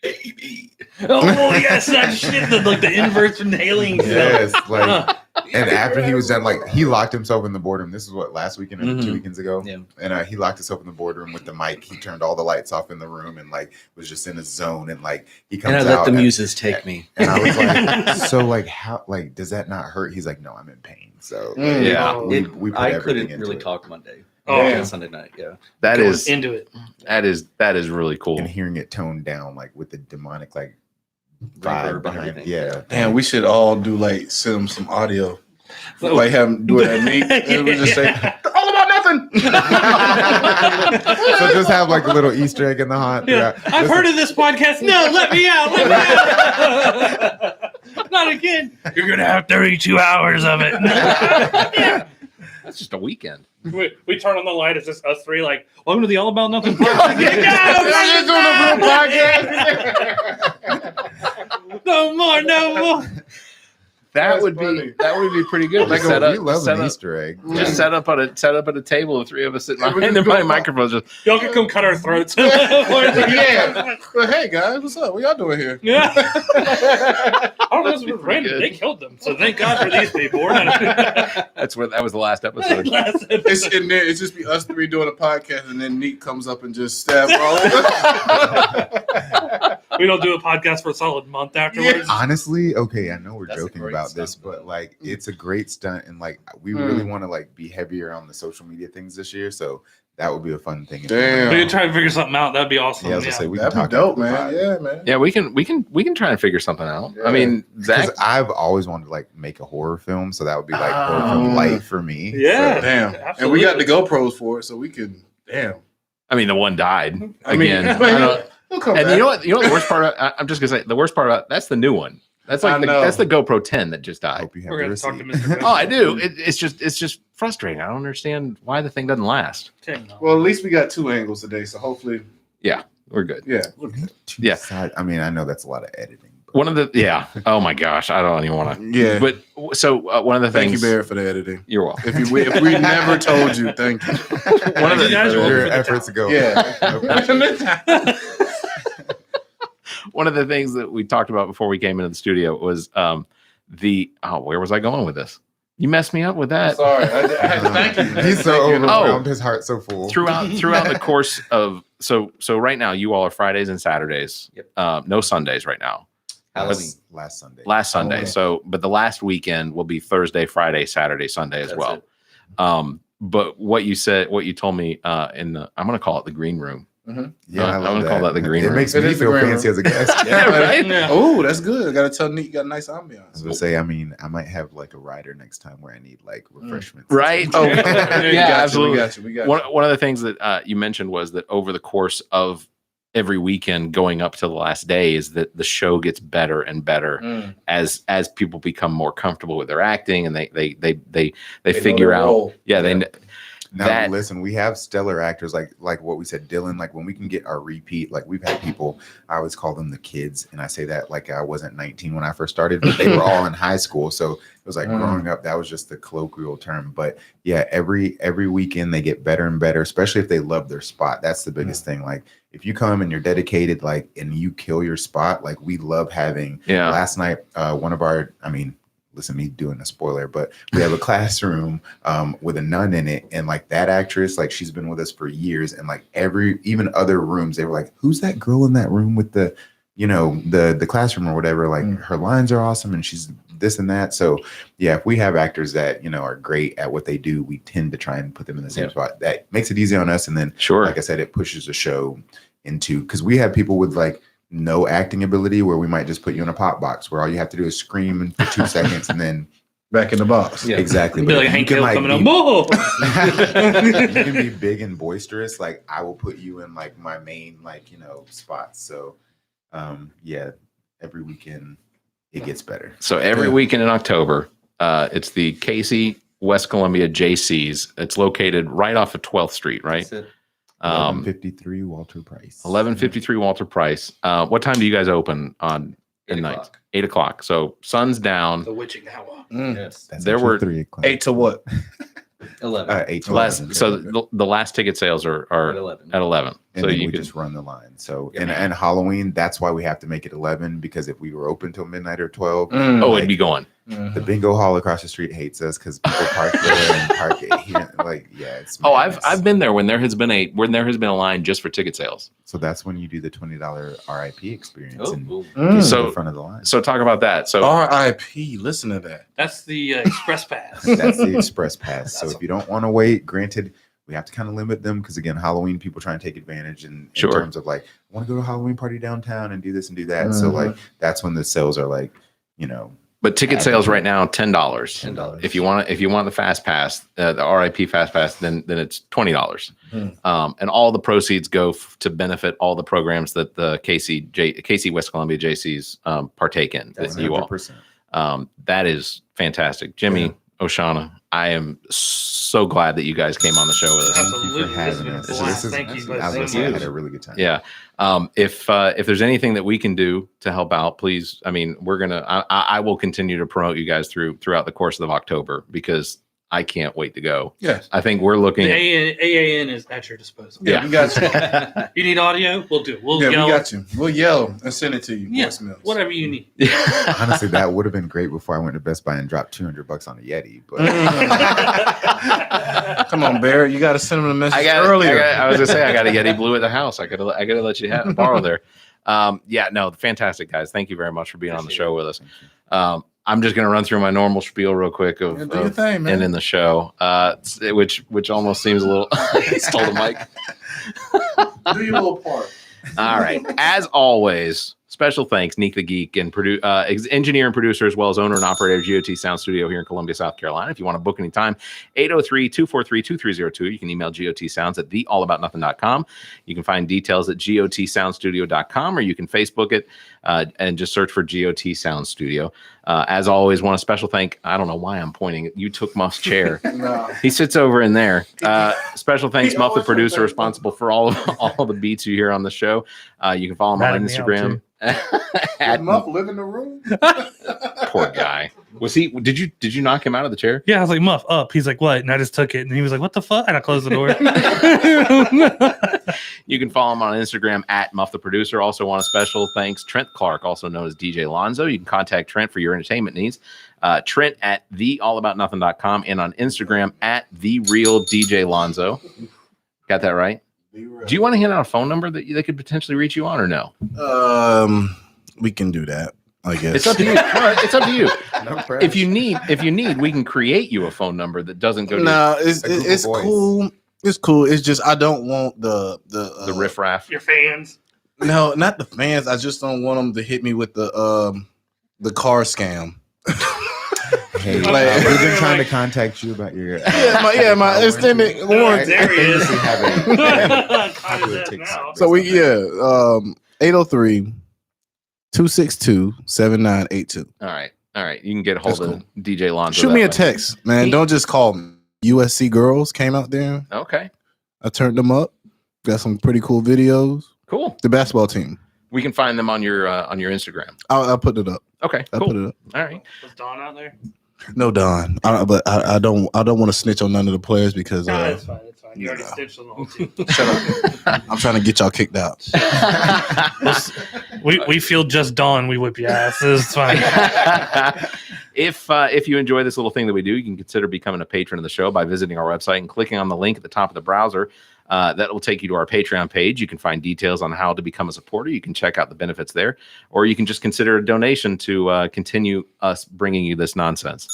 Baby. Oh yes, that shit. The inverse inhaling. Yes, like. And after he was done, like he locked himself in the boardroom. This is what, last weekend or 2 weekends ago. Yeah. And he locked himself in the boardroom with the mic. He turned all the lights off in the room and like was just in a zone. And like he comes out. And I let the muses take me. And I was like, so like how like does that not hurt? He's like, no, I'm in pain. So like, Yeah. we put I everything couldn't into really it. talk Monday. Oh, Sunday night. Yeah. That Going is into it. that is really cool. And hearing it toned down like with the demonic like vibe Reverb behind it. everything. Yeah. Damn, we should all do like send him some audio. Like have him do it at me. And we just say all about nothing. So just have like a little Easter egg in the haunt. Yeah. I've heard of this podcast. No, let me out. Let me out. Not again. You're gonna have 32 hours of it. That's just a weekend. We turn on the light. It's just us three. Like, welcome to the All About Nothing podcast. No more. That would be pretty good. Like Set we up- love set an up- Easter egg. Just set up at a table, the 3 of us sitting behind the microphones. Just Y'all can come cut our throats. Yeah. But hey guys, what's up? What y'all doing here? Yeah. I don't know. It was Pretty random. good. They killed them. So thank God for these people. We're not that was the last episode. It's in there. It's just be us 3 doing a podcast, and then Neat comes up and just stabs all. We don't do a podcast for a solid month afterwards. Honestly, okay, I know we're That's a joking great about stunt, this, but though. like it's a great stunt, and like we really want to like be heavier on the social media things this year, so that would be a fun thing. Damn. We can try and figure something out. That'd be awesome. Yeah, I was Yeah. gonna say we That'd can be talk dope, about man. the vibe. Yeah, man. Yeah, we can try and figure something out. Yeah. I mean, Zach, Because I've always wanted to like make a horror film, so that would be like horror film light for me. Yeah. So, Damn. Absolutely. And we got the GoPros for it, so we can. Damn. I mean, the one died I mean, again. man, I don't- he'll come and back. you know what? The worst part. I'm just gonna say the worst part about that's the new one. That's I like know. that's the GoPro 10 that just I died. hope you have We're the going to talk to receipt. Mr. Oh, I do. It's just frustrating. I don't understand why the thing doesn't last. Well, at least we got 2 angles today, so hopefully, We're good. yeah. Yeah. I mean, I know that's a lot of editing. But One of the Oh my gosh, I don't even want to. Yeah. But so one of the Thank things. you, Barrett, for the editing. You're welcome. If we never told you, thank you. One of the You guys are your for the efforts go. Yeah. one of the things that we talked about before we came into the studio was where was I going with this? You messed me up with that. Sorry. Thank you. He's so Thank you. overwhelmed. His heart's so full. throughout the course of so right now you all are Fridays and Saturdays. Yep. No Sundays right now. Halloween. Last Sunday. Last Sunday. yeah. So but the last weekend will be Thursday, Friday, Saturday, Sunday as That's well. it. But what you told me I'm gonna call it the green room. Yeah, I I'm love gonna that. call that the green It room. makes It me is the feel green fancy room. as a guest. Yeah, right? Yeah. Oh, that's good. I gotta tell Neat you got a nice I was ambiance. gonna say, I mean, I might have like a rider next time where I need like refreshments. Right. Oh, Yeah, absolutely. We got you. One of the things that you mentioned was that over the course of every weekend going up to the last day is that the show gets better and better as people become more comfortable with their acting and they figure out Now, listen, we have stellar actors like what we said, Dylan. Like when we can get our repeat, like we've had people. I always call them the kids, and I say that like I wasn't 19 when I first started, but they were all in high school. So it was like growing up. That was just the colloquial term. But yeah, every weekend they get better and better, especially if they love their spot. That's the biggest thing. Like if you come and you're dedicated, like and you kill your spot, like we love having. Yeah. Last night, one of our, listen, me doing a spoiler, but we have a classroom with a nun in it, and like that actress, like she's been with us for years, and like even other rooms, they were like, "Who's that girl in that room with the, the classroom or whatever?" Like her lines are awesome, and she's this and that. So yeah, if we have actors that are great at what they do, we tend to try and put them in the same spot. That makes it easy on us, and then like I said, it pushes the show into because we have people with like no acting ability where we might just put you in a pop box where all you have to do is scream for 2 seconds and then Back in the box. Yeah, exactly. Be But like if you Hank can, Hill like, coming up. be- Whoa! you can be big and boisterous. Like I will put you in like my main spots. So yeah, every weekend it gets better. So every weekend in October, it's the Cayce-West Columbia Jaycees. It's located right off of 12th Street, right? That's it. 1153 Walter Price. 1153 Walter Price. What time do you guys open on 8 night? o'clock. 8 o'clock. So sun's down. The witching hour. Yes. That's There actually were 3 o'clock. 8 to what? 11. 8 to Last, 11. so the last ticket sales are At 11. at 11. And So then you we could just run the line. So Yeah. and Halloween, that's why we have to make it 11, because if we were open till midnight or 12, it'd be going. the bingo hall across the street hates us because people park there and park it here. Like, yeah, it's Oh, madness. I've been there when there has been a line just for ticket sales. So that's when you do the $20 RIP experience Oh, and cool. get to So- the front of the line. So talk about that. So R.I.P. Listen to that. That's the express pass. That's the express pass. So if you don't want to wait, granted, we have to kind of limit them because again, Halloween people try and take advantage in Sure. terms of like, I want to go to a Halloween party downtown and do this and do that. So like that's when the sales are like, but ticket sales right now $10. $10. If you want the fast pass, the RIP fast pass, then it's $20. And all the proceeds go to benefit all the programs that the Cayce-West Columbia Jaycees partake in. That you all. 100%. That is fantastic, Jimmy, Oshana. I am so glad that you guys came on the show with us. Thank you for Absolutely. having This us. has been a This is- Thank you both I was so gonna say I much. had a really good time. Yeah. If there's anything that we can do to help out, please. I mean, I will continue to promote you guys throughout the course of October because I can't wait to go. Yes. I think we're looking The at. AAN is at your disposal. Yeah. We got you. You need audio? We'll do. We'll Yeah, yell. we got you. We'll yell and send it to you. Yeah, Voicemails. whatever you need. Honestly, that would have been great before I went to Best Buy and dropped $200 on a Yeti. But Come on, Barrett. You got to send them a message I earlier. was gonna say I got a Yeti Blue at the house. I gotta let you borrow there. Yeah, no, fantastic guys. Thank you very much for being on the show with us. I'm just gonna run through my normal spiel real quick of, Yeah, do your thing, man. ending the show, which almost seems a little. He stole the mic. Do your little part. All right. As always, special thanks, Neek the Geek, and engineer and producer, as well as owner and operator of G.O.T Sound Studio here in Columbia, South Carolina. If you want to book anytime, 803-243-2302. You can email GOTsounds at theallaboutnothing.com. You can find details at GOTsoundstudio.com, or you can Facebook it and just search for GOT Sound Studio. As always, want a special thank. I don't know why I'm pointing. You took Muff's chair. No. He sits over in there. Special thanks, He Muff, the always producer, says that. responsible for all the beats you hear on the show. You can follow him on Ratted me out, Instagram. Did Muff live in the room? Poor guy. Was he? Did you knock him out of the chair? Yeah, I was like, Muff, up. He's like, what? And I just took it. And he was like, what the fuck? And I closed the door. You can follow him on Instagram at Muff the Producer. Also, want a special thanks, Trent Clark, also known as DJ Lonzo. You can contact Trent for your entertainment needs. Trent at theallaboutnothing.com and on Instagram at TheRealDJLonzo. Got that right? Do you want to hand out a phone number that they could potentially reach you on, or no? We can do that, I guess. It's up to you. No, it's up to you. no pressure. If you need, we can create you a phone number that doesn't go to No, it's A Google it's Voice. cool. It's cool. It's just I don't want the riffraff. Your fans. No, not the fans. I just don't want them to hit me with the car scam. Hey, Like- we've been trying to contact you about your my extended warranty. There he is. Have Caught his ass now. So 803-262-7982. All right. You can get a hold That's of DJ Lonzo. Shoot me a that way. text, man. Don't just call me. USC girls came out there. Okay. I turned them up. Got some pretty cool videos. Cool. The basketball team. We can find them on your Instagram. I'll put it up. Okay. I'll Cool. put it up. All right. Was Dawn out there? No, Don. But I don't want to snitch on none of the players because No, that's fine. That's fine. You already nah. stitched on the whole team. shut up. I'm trying to get y'all kicked out. We feel just Dawn. We whip your ass. It's fine. If you enjoy this little thing that we do, you can consider becoming a patron of the show by visiting our website and clicking on the link at the top of the browser. That will take you to our Patreon page. You can find details on how to become a supporter. You can check out the benefits there, or you can just consider a donation to continue us bringing you this nonsense.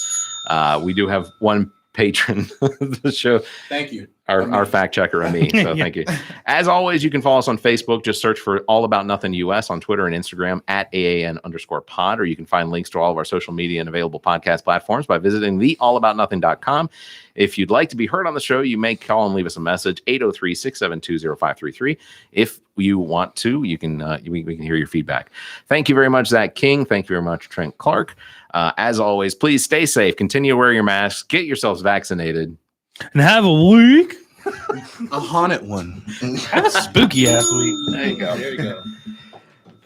We do have one patron of the show. Thank you. our fact checker and me. So thank you. As always, you can follow us on Facebook. Just search for All About Nothing US on Twitter and Instagram at AAN_pod, or you can find links to all of our social media and available podcast platforms by visiting theallaboutnothing.com. If you'd like to be heard on the show, you may call and leave us a message, 803-672-0533. If you want to, you can we can hear your feedback. Thank you very much, Zac King. Thank you very much, Trent Clark. As always, please stay safe. Continue to wear your masks. Get yourselves vaccinated. And have a week. A haunted one. Have a spooky ass week. There you go. There you go.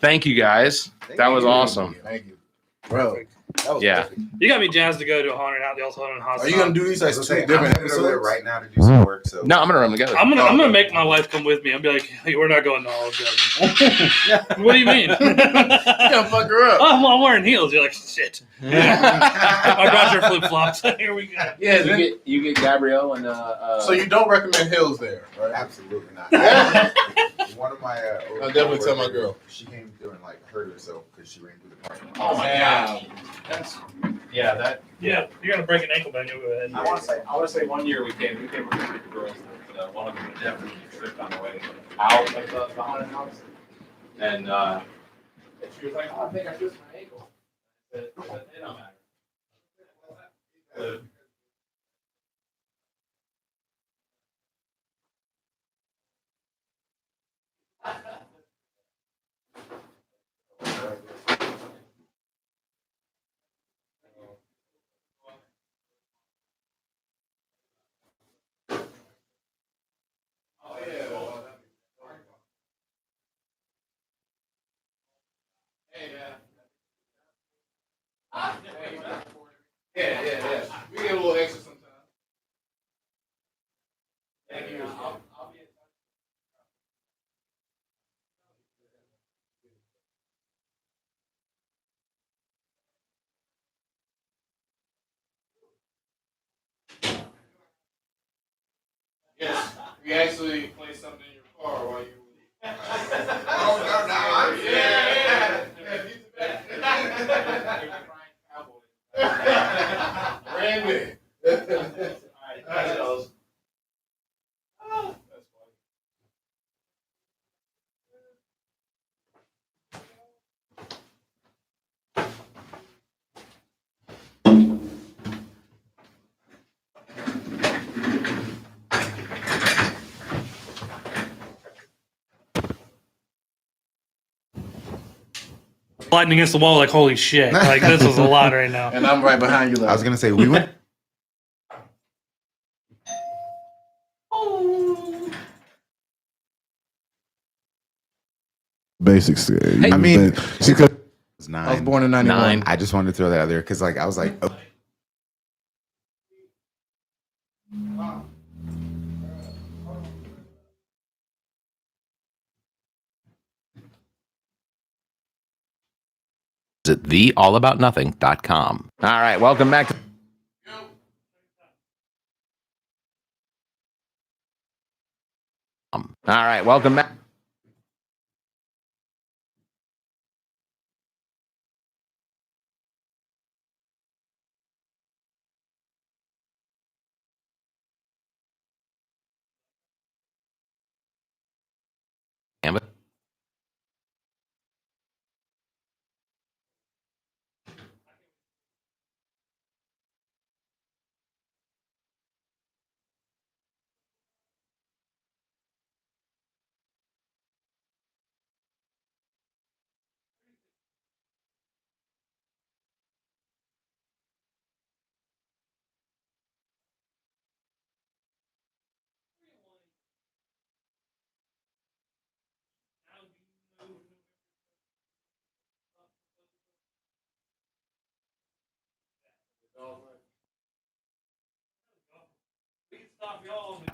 Thank you, guys. That was awesome. Thank you. Bro. That was Yeah. perfect. You got me jazzed to go to a haunted house. Also haunted house. Are you gonna do these like So two say, I'm different gonna go there episodes? right now to do some work. So No, I'm gonna run them together. I'm gonna make my wife come with me. I'll be like, hey, we're not going to all of them. What do you mean? You gonna fuck her up. Oh, I'm wearing heels. You're like, shit. I brought your flip flops. Here we go. Yeah, you get Gabrielle and so you don't recommend hills there, right? absolutely not. Yeah. One of my I'll definitely tell my girl. She came through and like hurt herself because she ran through the parking lot. Oh my god. That's that. Yeah, you're gonna break an ankle, Ben. You'll go ahead. I want to say 1 year we came with a group of girls that one of them definitely tripped on the way out of the haunted house, and she was like, "Oh, I think I twisted my ankle." I said, "It don't matter." Yeah. We get a little extra sometimes. Thank you. I'll be in touch. Yes, we actually play something in your car while you. Randy. Sliding against the wall, like holy shit! Like this was a lot right now. And I'm right behind you. Like, I was gonna say we went. basics. I mean, she could. was 9. I was born in 91. 9. I just wanted to throw that out there because like I was like, oh. Visit theallaboutnothing.com. All right, welcome back. All right, welcome back.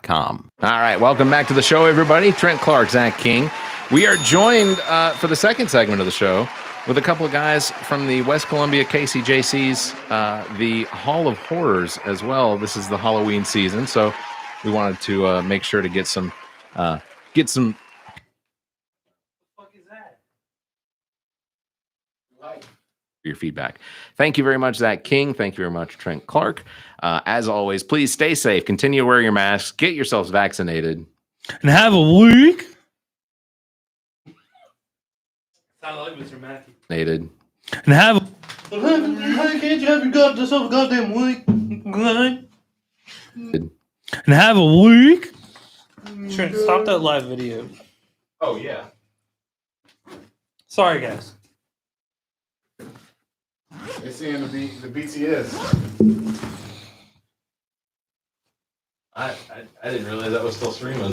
All right, welcome back to the show, everybody. Trent Clark, Zac King. We are joined for the second segment of the show with a couple of guys from the West Columbia Cayce Jaycees, the Hall of Horrors as well. This is the Halloween season, so we wanted to make sure to get some. What the fuck is that? your feedback. Thank you very much, Zach King. Thank you very much, Trent Clark. As always, please stay safe. Continue to wear your masks. Get yourselves vaccinated. And have a week. Sound like Mr. Mackey. And have. Can't you have yourself a goddamn week? And have a week. Trent, stop that live video. Oh yeah. Sorry, guys. They seeing the BTS. I didn't realize that was still streaming.